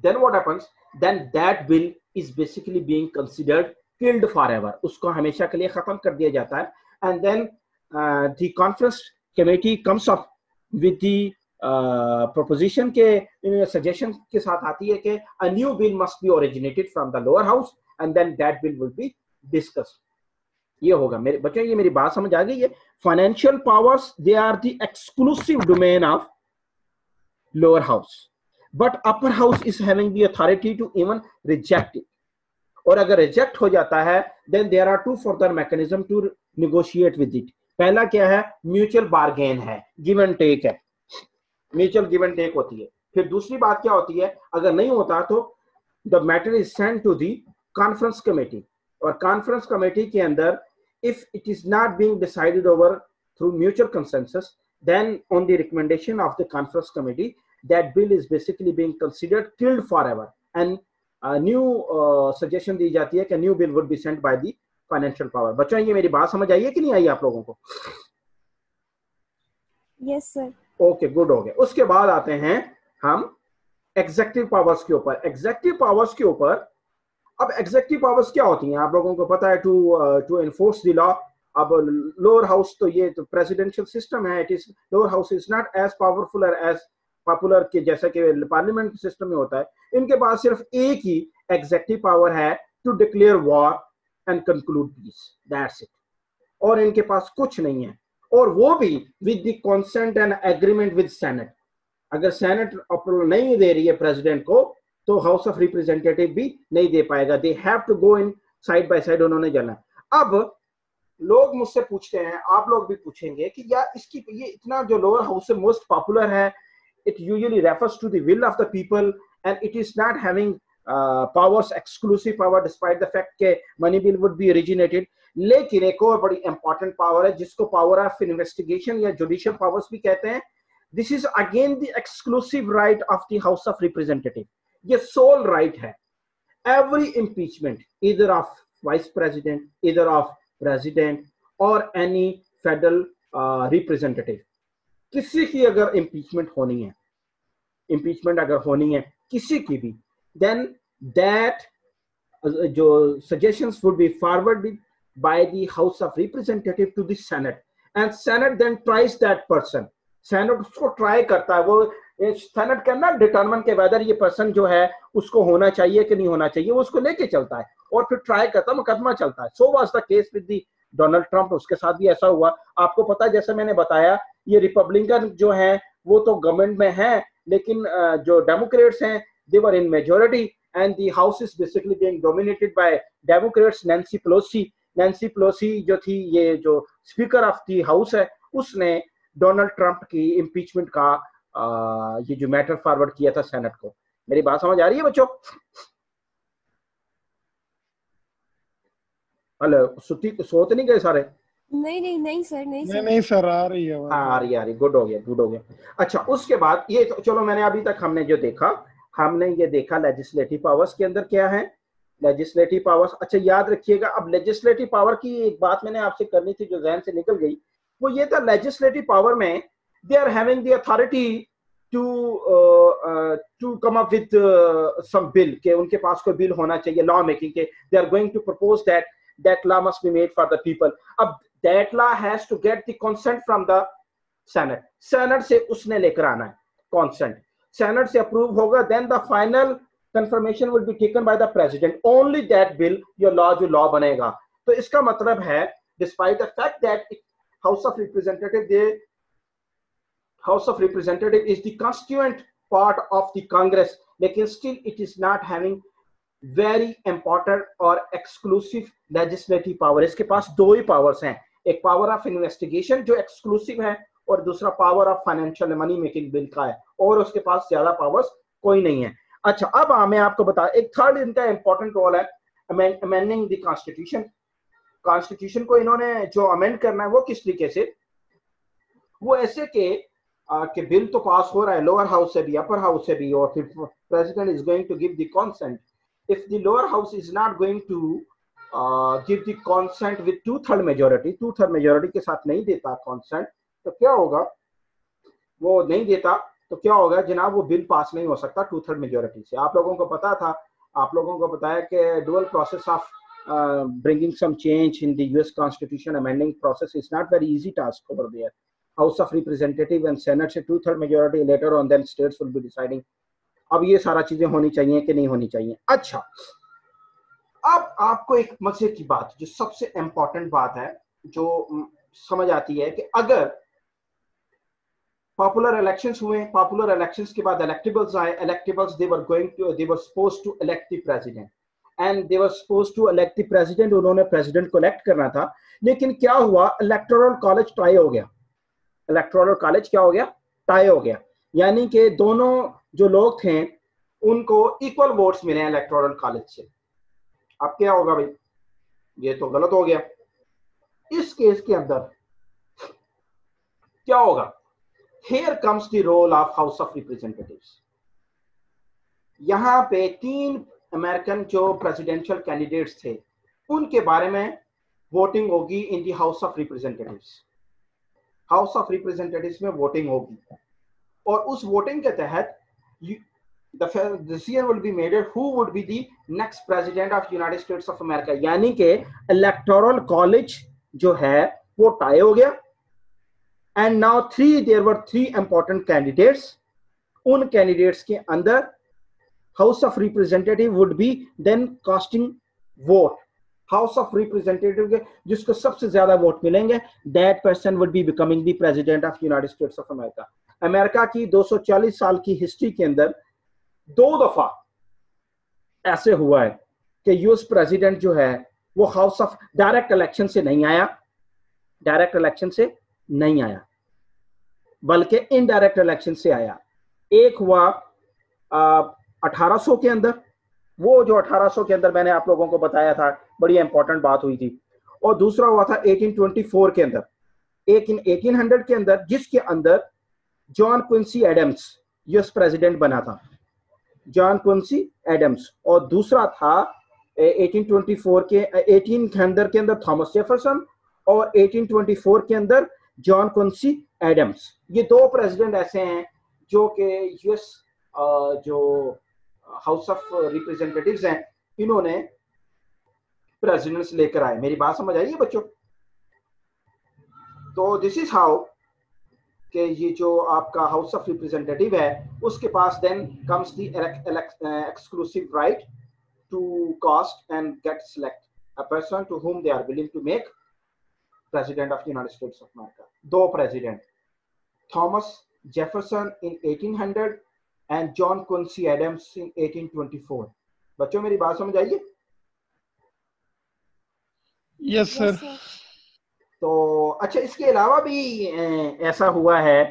A: then what happens, then that bill is basically being considered killed forever. उसको हमेशा के लिए खत्म कर दिया जाता है. And then the conference committee comes up with the proposition के suggestion के साथ आती है कि a new bill must be originated from the lower house and then that bill will be discussed. ये होगा. मेरे बच्चों, ये मेरी बात समझ आ गई है? Financial powers, they are the exclusive domain of lower house, but upper house is having the authority to even reject it. और अगर रिजेक्ट हो जाता है, then there are 2 further mechanism to negotiate with it. पहला क्या है? म्यूचुअल बार्गेन है, गिव एंड टेक है, म्यूचुअल गिव एंड टेक होती है. फिर दूसरी बात क्या होती है, अगर नहीं होता तो the matter is sent to the conference committee, और कॉन्फ्रेंस कमेटी के अंदर if it is not being decided over through mutual consensus, then on the recommendation of the conference committee, that bill is basically being considered killed forever, and a new suggestion दी जाती है कि new bill would be sent by the financial power. बच्चों, ये मेरी बात समझ आई है कि नहीं आई आप लोगों को?
F: Yes sir.
A: ओके, गुड हो गया. उसके बाद आते हैं हम एग्जेक्टिव पावर्स के ऊपर. एग्जेक्टिव पावर्स के ऊपर अब एग्जेक्टिव पावर्स क्या होती हैं, आप लोगों को पता है, टू एनफोर्स द लॉ। अब लोअर हाउस तो ये तो प्रेसिडेंशियल सिस्टम है, it is lower house is not as powerful और एज पॉपुलर के जैसा कि पार्लियामेंट सिस्टम में होता है। इनके पास सिर्फ एक ही एग्जेक्टिव पावर है, to declare war and conclude peace, that's it. और इनके पास कुछ नहीं है, और वो भी with the consent and agreement with senate. अगर सेनेट अप्रूवल नहीं दे रही है प्रेसिडेंट को, तो हाउस ऑफ रिप्रेजेंटेटिव भी नहीं दे पाएगा। They have to go in side by side, उन्होंने जाना। अब लोग मुझसे पूछते हैं, आप लोग भी पूछेंगे कि यार इसकी ये इतना जो लोअर हाउस से मोस्ट पॉपुलर है, it usually refers to the will of the people and it is not having powers, exclusive power, despite the fact के money bill would be originated। लेकिन एक और बड़ी important power है जिसको power of investigation या judicial powers भी कहते हैं। This is again the exclusive right of the House of Representative। ये sole right है। Every impeachment either of vice president, either of president or any federal representative, किसी की अगर इम्पीचमेंट होनी है, इम्पीचमेंट अगर होनी है किसी की भी, देन दैट जो suggestions would be forwarded by the house of representative to the senate and senate then tries that person. Senate उसको ट्राई करता है, वो सेनेट कैन नॉट डिटरमिन के वेदर ये पर्सन जो है उसको होना चाहिए कि नहीं होना चाहिए, वो उसको लेके चलता है और फिर ट्राई करता है, मुकदमा चलता है। सो was the case with the Donald Trump, उसके साथ भी ऐसा हुआ। आपको पता है, जैसे मैंने बताया, ये रिपब्लिकन जो है वो तो गवर्नमेंट में है, लेकिन जो डेमोक्रेट्स हैं they were in majority and the house is basically being dominated by democrats. Nancy Pelosi जो थी, ये जो स्पीकर ऑफ द हाउस है, उसने डोनाल्ड ट्रंप की इम्पीचमेंट का ये जो मैटर फॉरवर्ड किया था सेनेट को। मेरी बात समझ आ रही है बच्चों? हेलो, सो तो नहीं गए सारे?
F: नहीं सर, नहीं सर।
C: नहीं सर, आ रही है।
A: हाँ आ रही गुड हो गया। अच्छा, उसके बाद ये तो चलो, मैंने अभी तक हमने जो देखा, हमने ये देखा लेजिस्लेटिव पावर्स के अंदर क्या है, लेजिस्लेटिव पावर्स। अच्छा याद रखिएगा, अब लेजिस्लेटिव पावर की एक बात मैंने आपसे करनी थी जो जहन से निकल गई, वो ये था, लेजिस्लेटिव पावर में they are having the authority to come up with some bill, के उनके पास कोई बिल होना चाहिए लॉ मेकिंग के। They are going to propose that law must be made for the people. अब that law has to get the consent from the Senate। Senate से उसने लेकर आना है consent, Senate से approve होगा, then the final confirmation will be taken by the president। only that bill your law जो law बनेगा। तो इसका मतलब है, despite the fact that House of Representative is the constituent part of the Congress, लेकिन still it is not having very important और exclusive legislative power। इसके पास दो ही powers हैं, एक पावर ऑफ इन्वेस्टिगेशन जो एक्सक्लूसिव है, और दूसरा power of financial money making bill का है, और उसके पास ज्यादा पावर्स कोई नहीं है। अच्छा, अब मैं आपको बता, एक थर्ड इनका इंपॉर्टेंट रोल है, अमेंडिंग द कॉन्स्टिट्यूशन। कॉन्स्टिट्यूशन को इन्होंने जो अमेंड करना है वो किस तरीके से, वो ऐसे कि बिल तो पास हो रहा है लोअर हाउस से भी, अपर हाउस से भी, और फिर president is going to give the consent. If the lower house is not going to give the consent with 2/3 majority के साथ नहीं देता consent, तो क्या होगा, वो नहीं देता तो क्या होगा जनाब, वो बिल पास नहीं हो सकता 2/3 मेजोरिटी से। आप लोगों को पता था, आप लोगों को बताया कि dual process of bringing some change in the US Constitution, amending process is not very easy task over there। House of Representative and Senate से 2/3 majority, later on then states will be deciding। अब ये सारा चीजें होनी चाहिए कि नहीं होनी चाहिए। अच्छा, अब आपको एक मजे की बात, जो सबसे इंपॉर्टेंट बात है, जो समझ आती है कि अगर पॉपुलर इलेक्शंस हुए, पॉपुलर इलेक्शंस के बाद इलेक्टेबल्स आए, electables they were supposed to elect the president and they were supposed to elect the president. उन्होंने प्रेसिडेंट को इलेक्ट करना था, लेकिन क्या हुआ, इलेक्टोरल कॉलेज टाई हो गया। इलेक्टोरल कॉलेज क्या हो गया, टाई हो गया, यानी कि दोनों जो लोग थे उनको इक्वल वोट्स मिले इलेक्टोरल कॉलेज से। अब क्या होगा भाई, ये तो गलत हो गया। इस केस के अंदर क्या होगा, here comes the role of house of representatives. यहां पे 3 अमेरिकन जो प्रेसिडेंशियल कैंडिडेट्स थे, उनके बारे में वोटिंग होगी in the house of representatives. House of representatives में वोटिंग होगी, और उस वोटिंग के तहत the decision will be made who would be the next president of United States of America. यानी कि electoral college जो है वो टाई हो गया, and now there were three important candidates. उन candidates के अंदर House of Representative would be then casting vote. House of Representative के जिसको सबसे ज्यादा वोट मिलेंगे, that person would be becoming the president of United States of America. America की 240 साल की हिस्ट्री के अंदर 2 दफा ऐसे हुआ है कि यूएस प्रेसिडेंट जो है वो हाउस ऑफ डायरेक्ट इलेक्शन से नहीं आया, बल्कि इनडायरेक्ट इलेक्शन से आया। एक हुआ 1800 के अंदर, वो जो 1800 के अंदर मैंने आप लोगों को बताया था, बड़ी इंपॉर्टेंट बात हुई थी। और दूसरा हुआ था 1824 के अंदर, 1800 के अंदर, जिसके अंदर John Quincy Adams US president बना था, जॉन क्विंसी एडम्स। और दूसरा था 1824 के 1800 के अंदर थॉमस जेफरसन, और 1824 के अंदर जॉन क्विंसी एडम्स। ये 2 प्रेसिडेंट ऐसे हैं जो कि यूएस जो हाउस ऑफ रिप्रेजेंटेटिव्स हैं, इन्होंने प्रेसिडेंट्स लेकर आए। मेरी बात समझ आई है बच्चों? तो दिस इज हाउ कि ये जो आपका हाउस ऑफ रिप्रेजेंटेटिव है उसके पास then comes the exclusive right to cast and get select a person to whom they are willing to make president of the United States of America. 2 president, Thomas Jefferson in 1800 and John Quincy Adams in 1824। बच्चों मेरी बात समझ आई है?
C: Yes sir.
A: तो अच्छा, इसके अलावा भी ऐसा हुआ है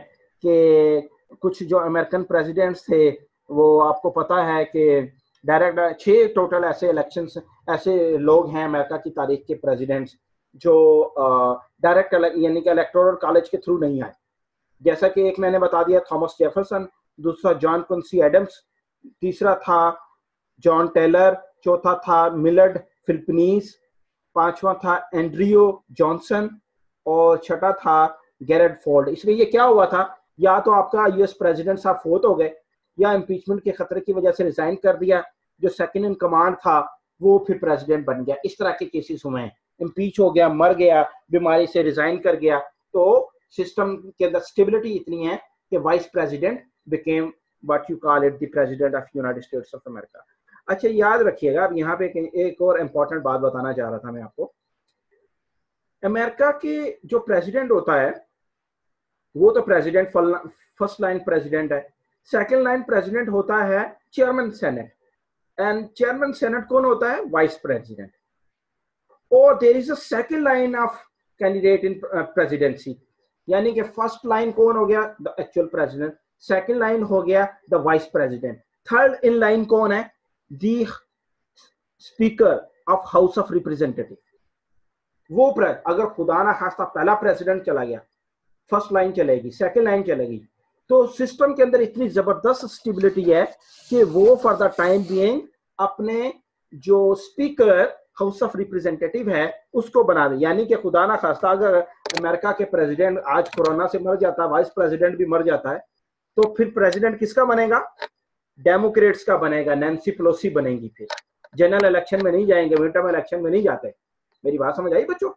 A: कि कुछ जो अमेरिकन प्रेसिडेंट्स थे, वो आपको पता है कि डायरेक्ट 6 टोटल ऐसे इलेक्शंस, ऐसे लोग हैं अमेरिका की तारीख के प्रेसिडेंट्स जो डायरेक्ट यानी कि इलेक्टोरल कॉलेज के थ्रू नहीं आए। जैसा कि एक मैंने बता दिया थॉमस जेफरसन, दूसरा जॉन क्विंसी एडम्स, तीसरा था जॉन टेलर, चौथा था मिलर्ड फिलिपनीस, पांचवा था एंड्रियो जॉनसन, और छठा था गैरेट फोर्ड। इसलिए ये क्या हुआ था, या तो आपका यूएस प्रेसिडेंट साहब फोत हो गए, या इम्पीचमेंट के खतरे की वजह से रिजाइन कर दिया, जो सेकंड इन कमांड था वो फिर प्रेसिडेंट बन गया। इस तरह के केसेस हुए हैं, इम्पीच हो गया, मर गया, बीमारी से रिजाइन कर गया। तो सिस्टम के अंदर स्टेबिलिटी इतनी है कि vice president became what you call it the president of United States of America. अच्छा याद रखिएगा, अब यहाँ पे एक और इम्पोर्टेंट बात बताना चाह रहा था मैं आपको। अमेरिका के जो प्रेसिडेंट होता है वो तो प्रेसिडेंट फर्स्ट लाइन प्रेसिडेंट है। सेकंड लाइन प्रेसिडेंट होता है chairman senate, and chairman senate कौन होता है? Vice president. और there is a second line of candidate in presidency, यानी कि फर्स्ट लाइन कौन हो गया? The actual president, second line हो गया the vice president, third in line कौन है? The speaker of house of representative. वो अगर खुदा ना खास्ता पहला प्रेसिडेंट चला गया, फर्स्ट लाइन चलेगी, सेकंड लाइन चलेगी। तो सिस्टम के अंदर इतनी जबरदस्त स्टेबिलिटी है कि वो फॉर द टाइम बीइंग अपने जो स्पीकर हाउस ऑफ रिप्रेजेंटेटिव है उसको बना दे। यानी कि खुदा ना खास्ता अगर अमेरिका के प्रेसिडेंट आज कोरोना से मर जाता है, वाइस प्रेसिडेंट भी मर जाता है, तो फिर प्रेसिडेंट किसका बनेगा? डेमोक्रेट्स का बनेगा, नैन्सी पेलोसी बनेगी। फिर जनरल इलेक्शन में नहीं जाएंगे, मिड टर्म इलेक्शन में नहीं जाते। मेरी बात समझ आई बच्चों?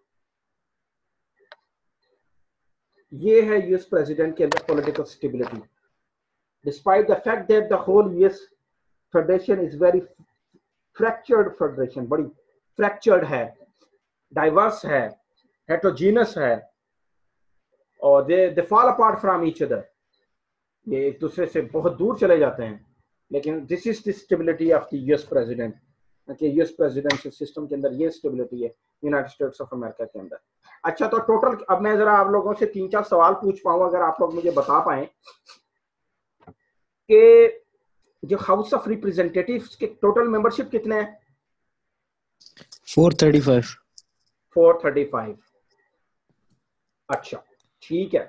A: ये है यूएस प्रेसिडेंट के अंदर political stability, despite the fact that the whole US federation is very fractured federation, बड़ी फ्रैक्चर्ड है, डाइवर्स है, हेटेरोजीनस है, और they fall apart from each other. ये एक दूसरे से बहुत दूर चले जाते हैं। लेकिन this is the stability of the US president, कि यूएस प्रेसिडेंशियल सिस्टम के अंदर ये स्टेबिलिटी है यूनाइटेड स्टेट्स ऑफ अमेरिका के अंदर। अच्छा, तो टोटल अब मैं जरा आप लोगों से 3-4 सवाल पूछ पाऊं, अगर आप लोग मुझे बता पाए कि जो हाउस ऑफ रिप्रेजेंटेटिव्स के टोटल मेंबरशिप कितने हैं?
B: 435।
A: 435। अच्छा ठीक है।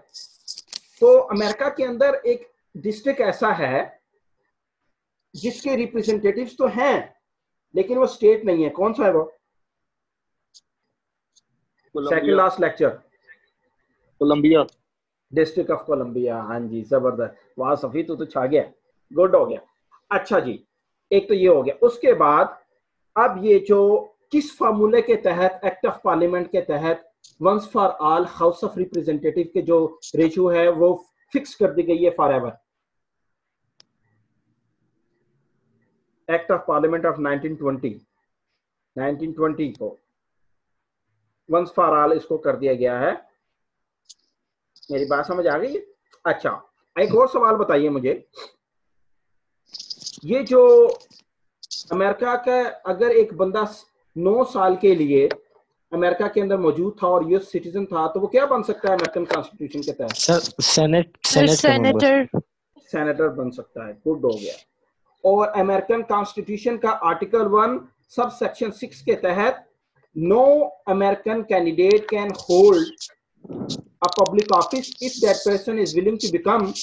A: तो अमेरिका के अंदर एक डिस्ट्रिक्ट ऐसा है जिसके रिप्रेजेंटेटिव्स तो हैं लेकिन वो स्टेट नहीं है, कौन सा है वो? Second last lecture,
E: Columbia,
A: district of Columbia. हाँ जी, जबरदस्त, वाह सफी तो छा गया, गुड हो गया। अच्छा जी, एक तो ये हो गया। उसके बाद अब ये जो किस फार्मूले के तहत एक्ट ऑफ पार्लियामेंट के तहत once for all house of representative के जो रेशियो है वो फिक्स कर दी गई है for ever? Act of parliament of 1920 को वंस फॉर ऑल इसको कर दिया गया है। मेरी बात समझ आ गई? अच्छा, एक और सवाल बताइए मुझे, ये जो अमेरिका का अगर एक बंदा 9 साल के लिए अमेरिका के अंदर मौजूद था और यूएस सिटीजन था तो वो क्या बन सकता है अमेरिकन कॉन्स्टिट्यूशन के तहत?
B: सर सेनेटर
A: सेनेटर बन सकता है। गुड हो गया। और अमेरिकन कॉन्स्टिट्यूशन का आर्टिकल 1 सब सेक्शन 6 के तहत no American candidate can hold a public office if that person is willing to become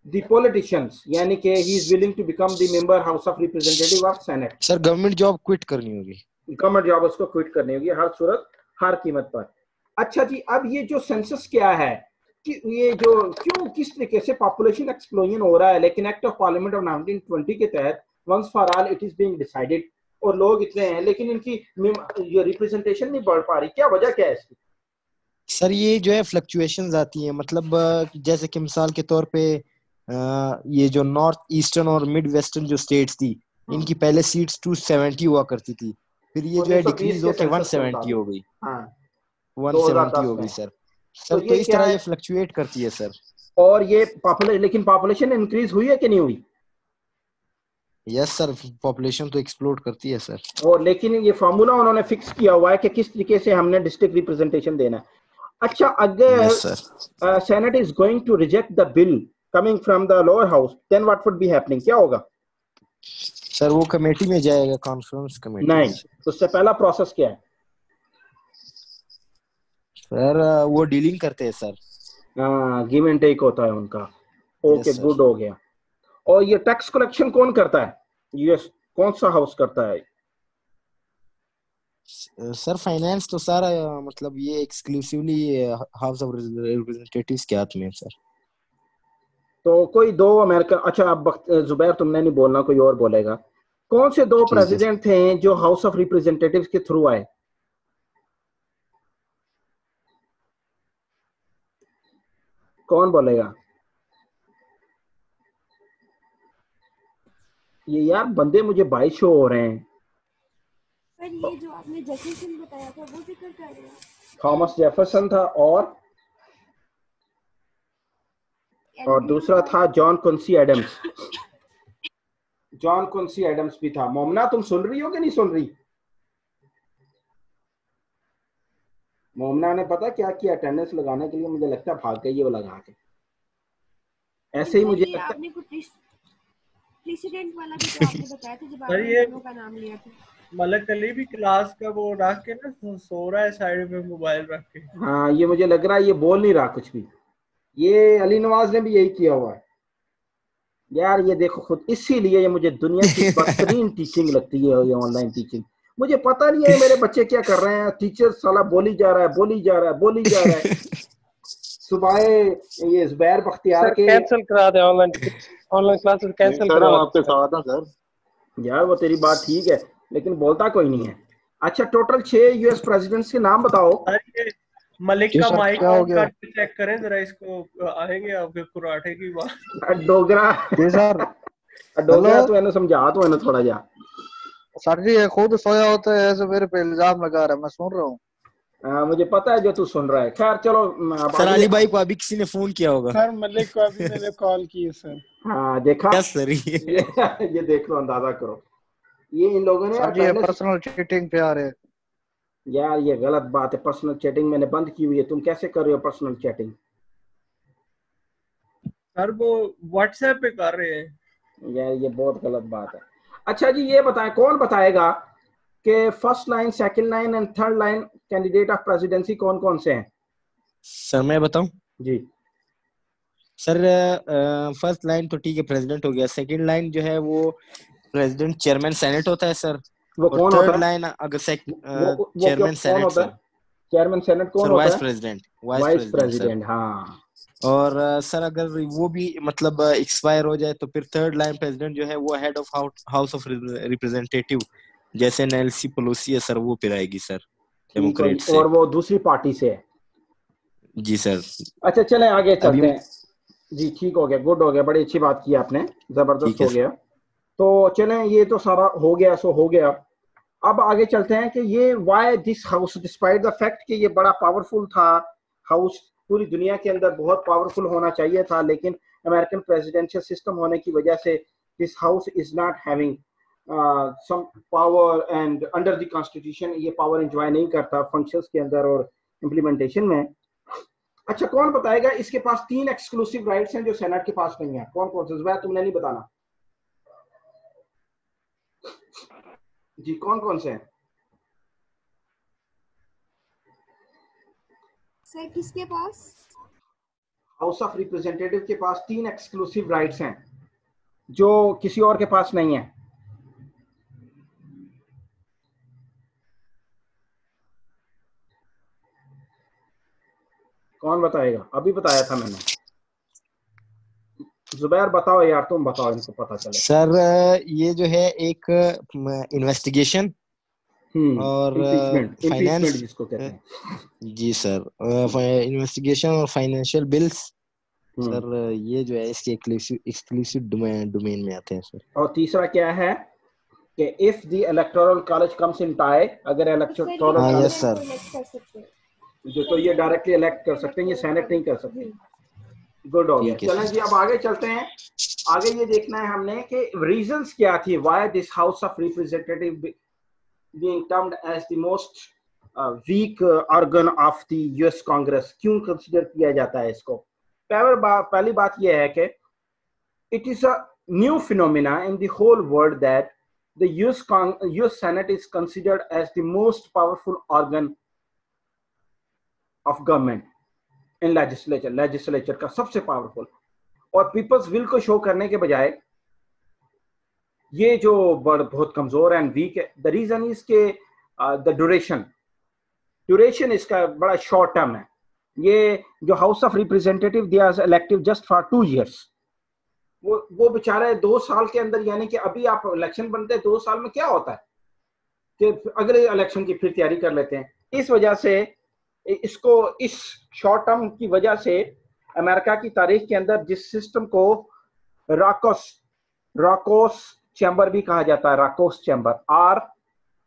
A: the politicians, यानी कि he is willing to become the member house of representative of senate।
B: Sir government job quit करनी होगी,
A: गवर्नमेंट जॉब उसको क्विट करनी होगी हर सूरत हर कीमत पर। अच्छा जी, अब ये जो सेंसस क्या है कि ये जो क्यों किस तरीके से पॉपुलेशन एक्सप्लोजन हो रहा है, लेकिन एक्ट ऑफ पार्लियामेंट ऑफ 1920 के तहत once for all it is being decided और लोग इतने हैं लेकिन इनकी जो रिप्रेजेंटेशन नहीं बढ़ पा रही, क्या वजह क्या है इसकी?
B: सर ये जो है फ्लक्चुएशंस आती हैं, मतलब जैसे कि मिसाल के तौर पे ये जो नॉर्थ ईस्टर्न और मिड वेस्टर्न जो स्टेट्स थी इनकी पहले सीट्स 270 हुआ करती थी, फिर ये जो है डिक्रीज होके 170 हो गई।
A: हाँ,
B: 170 हो गई सर। सर तो इस तरह ये फ्लक्चुएट करती है सर।
A: और ये लेकिन पॉपुलेशन इंक्रीज हुई है कि नहीं हुई?
B: यस सर, पॉपुलेशन तो एक्सप्लोड करती है सर।
A: और लेकिन ये फार्मूला उन्होंने फिक्स किया हुआ है कि किस तरीके से हमने डिस्ट्रिक्ट रिप्रेजेंटेशन देना है। अच्छा, अगर senate is going to reject the bill coming from the lower house then what would be happening, क्या होगा?
B: सर वो कमेटी में जाएगा, कॉन्फ्रेंस कमेटी।
A: नहीं, तो उससे पहला प्रोसेस क्या है?
B: सर वो डीलिंग करते हैं सर।
A: हाँ, गिव एंड टेक होता है उनका। ओके, गुड हो गया। और ये टैक्स कलेक्शन कौन करता है? यूएस कौन सा हाउस करता है?
B: सर फाइनेंस तो सारा मतलब ये एक्सक्लूसिवली हाउस ऑफ रिप्रेजेंटेटिव्स के हाथ में है सर।
A: तो कोई दो अमेरिका, अच्छा अब जुबैर तुमने नहीं बोलना, कोई और बोलेगा। कौन से दो प्रेसिडेंट थे जो हाउस ऑफ रिप्रेजेंटेटिव्स के थ्रू आए? कौन बोलेगा? ये यार बंदे मुझे 22 शो हो रहे हैं।
F: पर ये जो आपने जेफरसन बताया था वो जिक्र कर रहे हैं।
A: थॉमस जेफरसन था और दूसरा था जॉन कुंसी एडम्स। जॉन कुंसी एडम्स भी था। मोमना तुम सुन रही हो कि नहीं सुन रही? मोमना ने पता क्या किया अटेंडेंस लगाने के लिए, मुझे लगता है भाग गई है वो लगा के। ऐसे ही मुझे लगता
F: आपने कुछ प्रेसिडेंट वाला भी तो आपने बताया था जब आपने दोनों का नाम लिया था।
D: मलक अली भी क्लास का वो रख के ना सो रहा है साइड में मोबाइल रख के।
A: हाँ, ये मुझे लग रहा है ये बोल नहीं रहा कुछ भी। ये अली नवाज ने भी यही किया हुआ है यार। ये देखो खुद, इसीलिए ये मुझे दुनिया की बदतरीन टीचिंग लगती है ये ऑनलाइन टीचिंग। मुझे पता नहीं है मेरे बच्चे क्या कर रहे हैं। टीचर साला बोली जा रहा है। सुबह ये जुबैर बख्तियार के
G: कैंसिल करा दे, ऑनलाइन क्लासेस कैंसिल करा।
E: आपके साथ हैं सर।
A: यार वो तेरी बात ठीक है लेकिन बोलता कोई नहीं है। अच्छा, टोटल 6 यूएस प्रेसिडेंट्स के नाम बताओ।
D: मलिक का माइक ऑन करके चेक करें जरा, इसको आएंगे आपके कुराटे की बात।
A: डोगरा तो इन्हें समझा, तो इन्हें थोड़ा जा।
C: सर जी ये खुद सोया होता है, ऐसे मेरे पे इल्जाम लगा रहा है, मैं सुन रहा हूँ।
A: मुझे पता है जो तू सुन रहा है। खैर चलो,
B: सर अली भाई को अभी किसी ने फोन किया होगा।
G: सर मलिक को अभी मैंने कॉल की है सर।
A: हाँ देखा?
B: Yes sir.
A: ये देख लो, अंदाजा करो। ये इन लोगों ने
C: सर जी ये पर्सनल चैटिंग पे आ रहे हैं
A: यार। ये गलत बात है। पर्सनल चैटिंग मैंने बंद की हुई है। तुम कैसे कर रहे हो पर्सनल चैटिंग?
D: सर वो व्हाट्सएप पे कर रहे हैं
A: यार, ये बहुत गलत बात है। अच्छा जी, ये बताएं, कौन बताएगा कि first line, second line and third line candidate of presidency कौन कौन से हैं?
B: सर मैं बताऊं
A: जी।
B: सर फर्स्ट लाइन तो ठीक है, प्रेसिडेंट हो गया। सेकंड लाइन जो है वो प्रेसिडेंट चेयरमैन सेनेट होता है सर।
A: वो कौन होता है?
B: थर्ड लाइन अगर
A: चेयरमैन सेनेट कौन होता है?
B: Vice president.
A: वाइस प्रेसिडेंट, हाँ
B: और सर अगर वो भी मतलब एक्सपायर हो जाए तो फिर थर्ड लाइन प्रेसिडेंट जो है वो head of house of representative जैसे नैन्सी पेलोसी है सर, वो फिर आएगी सर डेमोक्रेट से।
A: और वो दूसरी पार्टी से है।
B: जी सर।
A: अच्छा चलें आगे
B: अभी
A: चलते हैं। जी ठीक हो गया, गुड हो गया, बड़ी अच्छी बात की आपने, जबरदस्त हो गया। तो चलें ये तो सारा हो गया सो हो गया। अब आगे चलते हैं कि ये why this house despite the fact कि ये बड़ा पावरफुल था हाउस, पूरी दुनिया के अंदर बहुत पावरफुल होना चाहिए था, लेकिन अमेरिकन प्रेसिडेंशियल सिस्टम होने की वजह से this house is not having some power and under the constitution ये पावर एंजॉय नहीं करता फंक्शंस के अंदर और इम्प्लीमेंटेशन में। अच्छा कौन बताएगा इसके पास 3 एक्सक्लूसिव राइट्स हैं जो सेनेट के पास नहीं है, कौन कौन से? जुबैर तुमने नहीं बताना जी, कौन कौन से हैं?
F: सर किसके पास?
A: हाउस ऑफ रिप्रेजेंटेटिव के पास 3 एक्सक्लूसिव राइट्स हैं जो किसी और के पास नहीं है। कौन बताएगा? अभी बताया था मैंने। जुबैर बताओ यार, तुम बताओ, इनको पता चले।
B: सर ये जो है एक इन्वेस्टिगेशन और फाइनेंस
A: जिसको कहते हैं।
B: जी सर, इन्वेस्टिगेशन और फाइनेंशियल बिल्स सर, ये जो है इसके एक्सक्लूसिव डोमेन में आते हैं सर।
A: और तीसरा क्या है कि if the electoral college comes in tie, अगर इलेक्टोरल कॉलेज
B: यस सर
A: जो तो ये डायरेक्टली इलेक्ट कर सकते हैं, ये सेनेट नहीं कर सकते। गुड हो गया। चलें जी अब आगे चलते हैं। आगे ये देखना है हमने कि रीजंस क्या थी why this house of representative being termed as the most weak organ of the US Congress, क्यों कंसीडर किया जाता है इसको? पहली बात यह है कि it is a new phenomena in the whole world that the US Senate is considered as the most powerful organ of government in legislature का सबसे पावरफुल, और पीपल्स विल को शो करने के बजाय ये जो बहुत कमजोर एंड वीक है। द रीजन इज के द ड्यूरेशन इसका बड़ा शॉर्ट टर्म है। ये जो house of representative they are elective just for 2 years, वो बेचारे 2 साल के अंदर, यानी कि अभी आप इलेक्शन बनते हैं 2 साल में क्या होता है कि अगले इलेक्शन की फिर तैयारी कर लेते हैं। इस वजह से इसको, इस शॉर्ट टर्म की वजह से अमेरिका की तारीख के अंदर जिस सिस्टम को रॉकोस चैम्बर भी कहा जाता है, raucous chamber,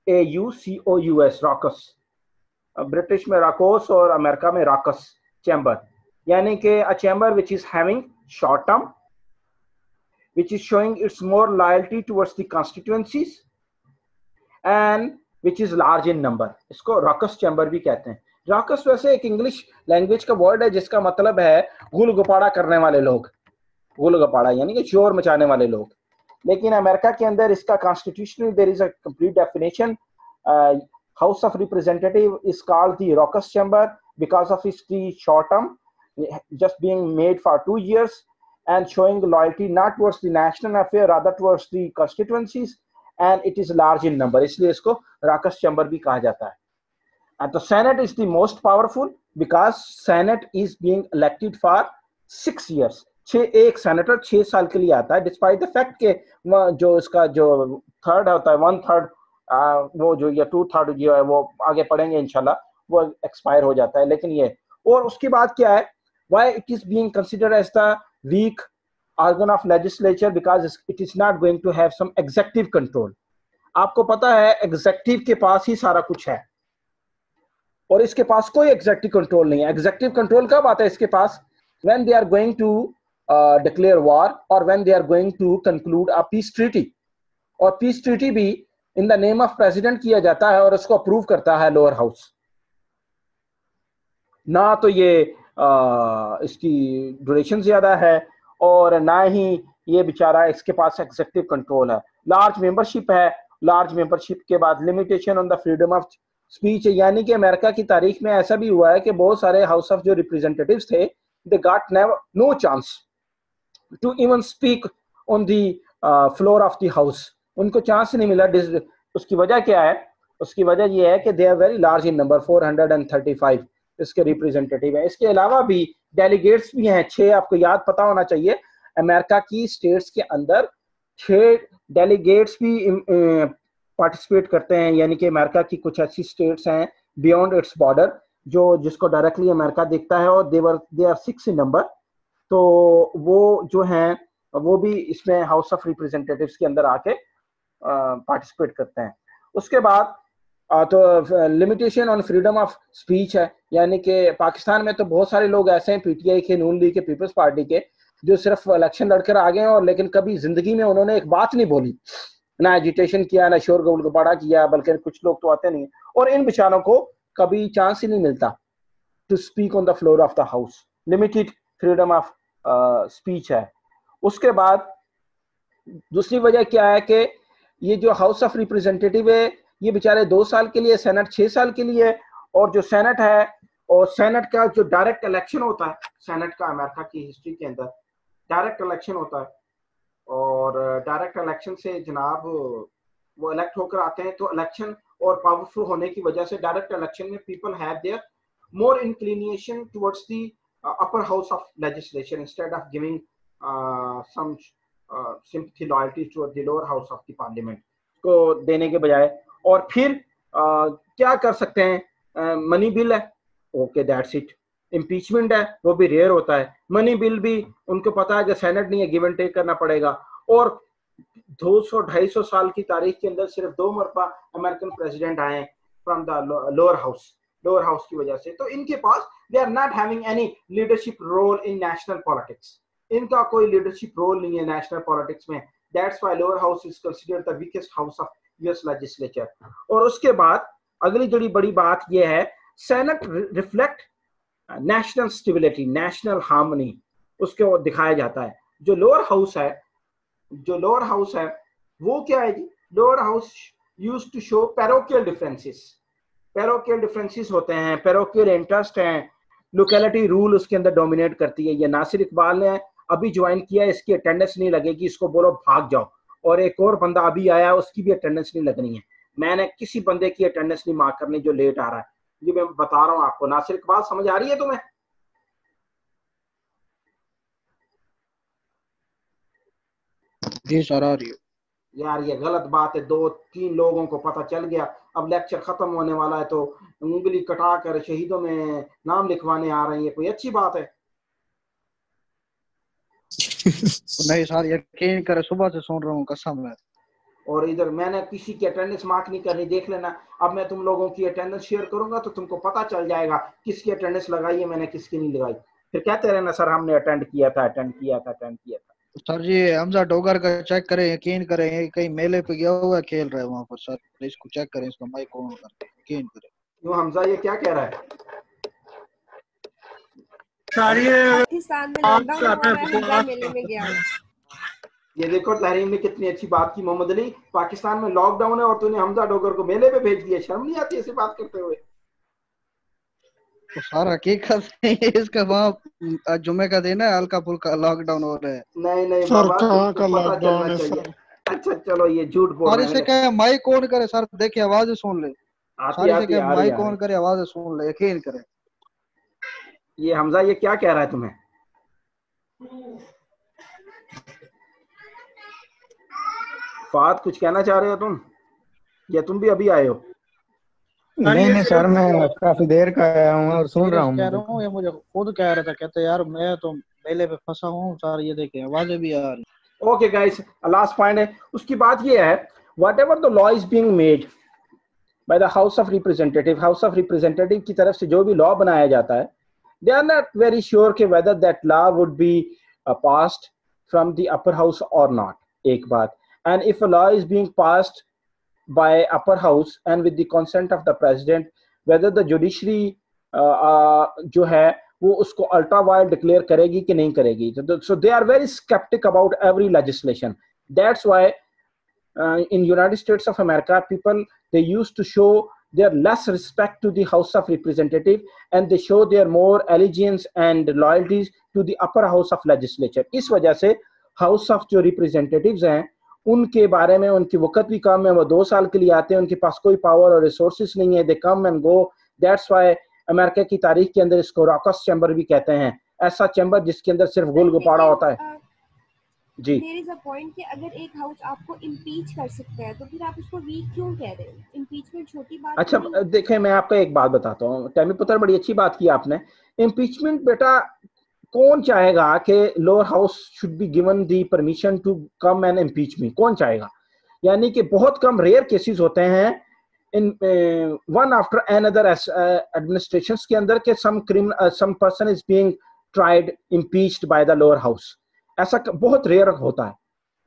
A: RAUCOUS, raucous, British में रॉकोस और अमेरिका में रॉकस चैम्बर, यानी कि a chamber which is having short term, which is showing its more loyalty towards the constituencies and which is large in number. इसको रॉकस चैम्बर भी कहते हैं। रॉकस वैसे एक इंग्लिश लैंग्वेज का वर्ड है जिसका मतलब है गुल गुपाड़ा करने वाले लोग, गुल गुपाड़ा यानी कि शोर मचाने वाले लोग। लेकिन अमेरिका के अंदर इसका constitutionally there is a complete definition. House of representative is called the raucous chamber because of its short term just being made for 2 years and showing loyalty not towards the national affair rather towards the constituencies, and it is large in number, इसलिए इसको रॉकस चैम्बर भी कहा जाता है। And the Senate is the most powerful because Senate is being elected for 6 years. एक सेनेटर 6 साल के लिए आता है, डिस्पाइट द फैक्ट के जो इसका जो थर्ड होता है 1/3 वो जो या 2/3 जो है वो आगे पढ़ेंगे इंशाल्लाह, वो एक्सपायर हो जाता है। लेकिन ये, और उसके बाद क्या है, why it is being considered as the weak organ of legislature because it is not going to have some executive control. आपको पता है एग्जेक्टिव के पास ही सारा कुछ है और इसके पास कोई एग्जेक्टिव कंट्रोल नहीं है। एग्जेक्टिव कंट्रोल कब आता है इसके पास? when they are going to declare war or when they are going to conclude a peace treaty, और peace treaty भी in the name of president किया जाता है और उसको अप्रूव करता है लोअर हाउस। ना तो ये इसकी ड्यूरेशन ज्यादा है और ना ही ये बेचारा इसके पास एग्जेक्टिव कंट्रोल है। लार्ज मेंबरशिप है, लार्ज मेंबरशिप के बाद limitation on the freedom of speech है, यानी कि अमेरिका की तारीख में ऐसा भी हुआ है कि बहुत सारे हाउस ऑफ जो रिप्रेजेंटेटिव्स थे, they got no chance to even speak on the floor of the house, उनको चांस नहीं मिला। उसकी वजह क्या है? उसकी वजह ये है कि they are very large in number, 435 इसके रिप्रेजेंटेटिव है। इसके अलावा भी डेलीगेट्स भी हैं 6, आपको याद पता होना चाहिए अमेरिका की स्टेट्स के अंदर 6 डेलीगेट्स भी पार्टिसिपेट करते हैं, यानी कि अमेरिका की कुछ ऐसी स्टेट्स हैं बियॉन्ड इट्स बॉर्डर जो जिसको डायरेक्टली अमेरिका देखता है, और दे आर 6 इन नंबर। तो वो जो हैं वो भी इसमें हाउस ऑफ रिप्रेजेंटेटिव्स के अंदर आके पार्टिसिपेट करते हैं। उसके बाद तो limitation on freedom of speech है, यानी कि पाकिस्तान में तो बहुत सारे लोग ऐसे हैं पीटीआई के, नून लीग के, पीपल्स पार्टी के, जो सिर्फ इलेक्शन लड़कर आ गए हैं और लेकिन कभी जिंदगी में उन्होंने एक बात नहीं बोली, ना एजिटेशन किया, ना शोर गुब्बारा किया, बल्कि कुछ लोग तो आते नहीं, और इन बेचारों को कभी चांस ही नहीं मिलता to speak on the floor of the house. Limited freedom of speech है। उसके बाद दूसरी वजह क्या है कि ये जो हाउस ऑफ रिप्रेजेंटेटिव है ये बेचारे 2 साल के लिए, सेनेट 6 साल के लिए, और जो सेनेट है और सेनेट का जो डायरेक्ट इलेक्शन होता है, सेनेट का अमेरिका की हिस्ट्री के अंदर डायरेक्ट इलेक्शन होता है, और डायरेक्ट इलेक्शन से जनाब वो इलेक्ट होकर आते हैं। तो इलेक्शन और पावरफुल होने की वजह से डायरेक्ट इलेक्शन में people have their more inclination towards the upper house of legislation instead of giving some sympathy loyalty toward the lower house of the parliament को देने के बजाय। और फिर क्या कर सकते हैं, मनी बिल है, ओके दैट्स इट। इम्पीचमेंट है, वो भी रेयर होता है। मनी बिल भी उनको पता है कि सेनेट नहीं है, गिव एंड टेक करना पड़ेगा। और 200-250 साल की तारीख के अंदर सिर्फ 2 मरतबा अमेरिकन प्रेसिडेंट आए फ्रॉम द लोअर हाउस की वजह से। तो इनके पास they are not having any leadership role in national politics, इनका कोई लीडरशिप रोल नहीं है नेशनल पॉलिटिक्स में। That's why lower house is considered the weakest house of US legislature. और उसके बाद अगली जो बड़ी बात यह है, senate reflect national stability, national harmony, उसको दिखाया जाता है। जो लोअर हाउस है वो क्या है जी, lower house used to show parochial differences होते हैं, पैरोकियल इंटरेस्ट हैं, लोकेलिटी रूल उसके अंदर डोमिनेट करती है। ये नासिर इकबाल ने अभी ज्वाइन किया, इसकी अटेंडेंस नहीं लगेगी, इसको बोलो भाग जाओ। और एक और बंदा अभी आया, उसकी भी अटेंडेंस नहीं लगनी है। मैंने किसी बंदे की अटेंडेंस नहीं मार्क करनी जो लेट आ रहा है, ये मैं बता रहा हूँ आपको। नासिर इकबाल समझ आ रही है तुम्हें?
C: जी सर आ रही है।
A: यार ये गलत बात है, 2-3 लोगों को पता चल गया, अब लेक्चर खत्म होने वाला है तो उंगली कटा कर शहीदों में नाम लिखवाने आ रही है, कोई अच्छी बात है?
C: नहीं सर यकीन करे, सुबह से सुन रहा हूँ कसम है।
A: और इधर मैंने किसी की अटेंडेंस मार्क नहीं करनी, देख लेना। अब मैं तुम लोगों की अटेंडेंस शेयर करूंगा तो तुमको पता चल जाएगा किसकी अटेंडेंस लगाई है मैंने, किसकी नहीं लगाई। फिर कहते रहना सर हमने अटेंड किया था।
C: सर जी हमजा डोगर का चेक करें, यकीन करें कहीं मेले पे गया हुआ खेल रहा है वहाँ पर सर, इसको चेक करें, इसका माइक ऑन करके यकीन करें।
A: क्यों हमजा ये क्या कह रहा है?
F: पाकिस्तान में लॉकडाउन मेले में गया।
A: ये देखो तहरीम ने कितनी अच्छी बात की। मोहम्मद अली, पाकिस्तान में लॉकडाउन है और तूने हमजा डोगर को मेले पे भेज दिया, शर्म नहीं आती ऐसी बात करते हुए?
C: तो सर हकीकत इसका वहाँ जुमे का दिन है, हल्का फुल्का लॉकडाउन हो रहा है।
A: नहीं बाबा, कहाँ का लॉकडाउन है सर? अच्छा चलो ये झूठ बोल रहे हैं।
C: सारे से क्या माइक ऑन करे सर, देखिए आवाज सुन ले। सारे से क्या माइक ऑन करे, आवाज सुन ले, यकीन करे।
A: ये हमजा ये क्या कह रहा है तुम्हें? फात कुछ कहना चाह रहे हो तुम, या तुम भी अभी आए हो?
B: नहीं सर मैं काफी देर का आया हूँ और सुन रहा हूँ।
C: ये मुझे खुद कह रहा था, कहते यार मैं तो मेले पे फंसा हूँ सर, ये देखे आवाजें भी आ रही।
A: ओके गाइस, लास्ट पॉइंट है। उसकी बात ये है, whatever the law is being made by the house of representative की तरफ से जो भी लॉ बनाया जाता है, they are not very sure कि whether that law would be passed from the upper house और नॉट, एक बात। And if a law is being passed by upper house and with the consent of the president, whether the judiciary जो है वो उसको ultra vires declare करेगी कि नहीं करेगी। So they are very skeptic about every legislation. That's why in United States of America people they used to show their less respect to the House of Representative and they show their more allegiance and loyalties to the upper house of legislature. इस वजह से House of जो representatives हैं उनके बारे में उनकी वक़्त भी कम है, वो 2 साल के लिए आते हैं, उनके पास कोई पावर और रिसोर्सेज नहीं है, they come and go. That's why America की तारीख के अंदर इसको रॉकस चैम्बर भी कहते हैं। ऐसा चैम्बर जिसके अंदर सिर्फ गोल गोपाड़ा होता है। जी,
F: देयर इज अ पॉइंट कि अगर एक हाउस आपको इम्पीच कर सकता है तो फिर आप उसको वीक क्यों कह रहे हैं? इम्पीचमेंट छोटी बात
A: अच्छा
F: नहीं।
A: देखें, मैं आपको एक बात बताता हूँ टैमी पुत्र, बड़ी अच्छी बात की आपने। इम्पीचमेंट बेटा कौन चाहेगा कि lower house should be given the permission to come and impeach me? कौन चाहेगा? यानी कि बहुत कम रेयर केसेस होते हैं in one after another administrations के अंदर के some person is being tried impeached by the lower house. ऐसा बहुत रेयर होता है।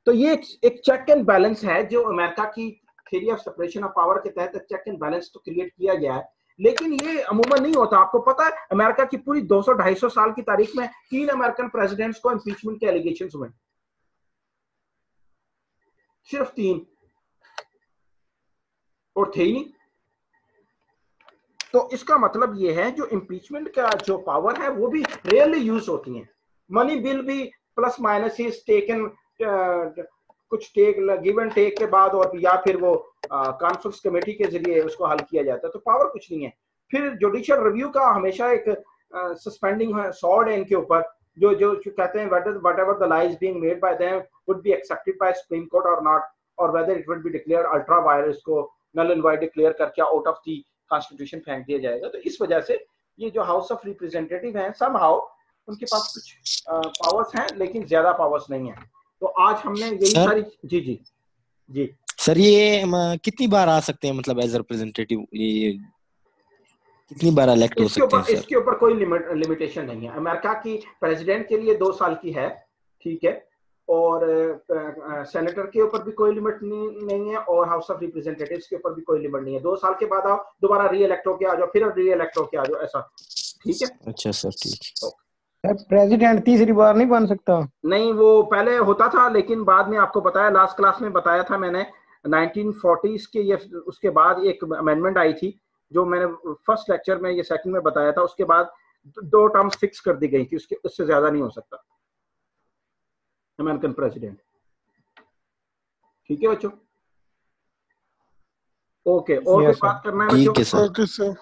A: तो ये एक चेक एंड बैलेंस है जो अमेरिका की theory of separation of power के तहत चेक एंड बैलेंस तो क्रिएट किया गया है, लेकिन ये अमूमन नहीं होता। आपको पता है अमेरिका की पूरी 200-250 साल की तारीख में 3 अमेरिकन प्रेसिडेंट्स को इम्पीचमेंट के एलिगेशंस हुए, सिर्फ 3, और थे ही नहीं। तो इसका मतलब ये है जो इम्पीचमेंट का जो पावर है वो भी रेयरली यूज होती है। मनी बिल भी प्लस माइनस इज टेकन, कुछ टेक गिव एंड टेक के बाद, और या फिर वो कॉन्फ्रेंस कमेटी के जरिए उसको हल किया जाता है। तो पावर कुछ नहीं है। फिर जुडिशियल रिव्यू का हमेशा एक सस्पेंडिंग सॉर्ड है इनके ऊपर, जो जो कहते हैं whatever the lies being made by them would be accepted by Supreme Court or not, or whether it would be declared ultra virus को null and void डिक्लेयर करके आउट ऑफ दी कॉन्स्टिट्यूशन फेंक दिया जाएगा। तो इस वजह से ये जो हाउस ऑफ रिप्रेजेंटेटिव हैं समहाउ उनके पास कुछ पावर्स हैं, लेकिन ज्यादा पावर्स नहीं है। तो आज हमने यही सारी जी जी जी
B: सर, ये कितनी बार आ सकते हैं, मतलब एज रिप्रेजेंटेटिव ये कितनी बार इलेक्ट हो सकते हैं सर?
A: इसके ऊपर कोई लिमिटेशन नहीं है। अमेरिका की प्रेसिडेंट के लिए 2 साल की है, ठीक है, और सेनेटर के ऊपर भी कोई लिमिट नहीं है, और हाउस ऑफ रिप्रेजेंटेटिव्स के ऊपर भी कोई लिमिट नहीं है। 2 साल के बाद आओ, दोबारा री इलेक्ट होके आ जाओ, फिर री इलेक्ट होके आ जाओ, ऐसा, ठीक है।
B: अच्छा सर, ठीक।
G: प्रेसिडेंट तीसरी बार नहीं बन सकता?
A: नहीं, वो पहले होता था, लेकिन बाद में आपको बताया, लास्ट क्लास में बताया था मैंने, 1940s के ये उसके बाद एक अमेंडमेंट आई थी, जो मैंने फर्स्ट लेक्चर में, ये सेकंड में बताया था। उसके बाद 2 टर्म फिक्स कर दी गई थी, उससे ज्यादा नहीं हो सकता अमेरिकन प्रेसिडेंट। ठीक है बच्चों, ओके, और कोई बात करना है बच्चों?
B: ठीक है सर।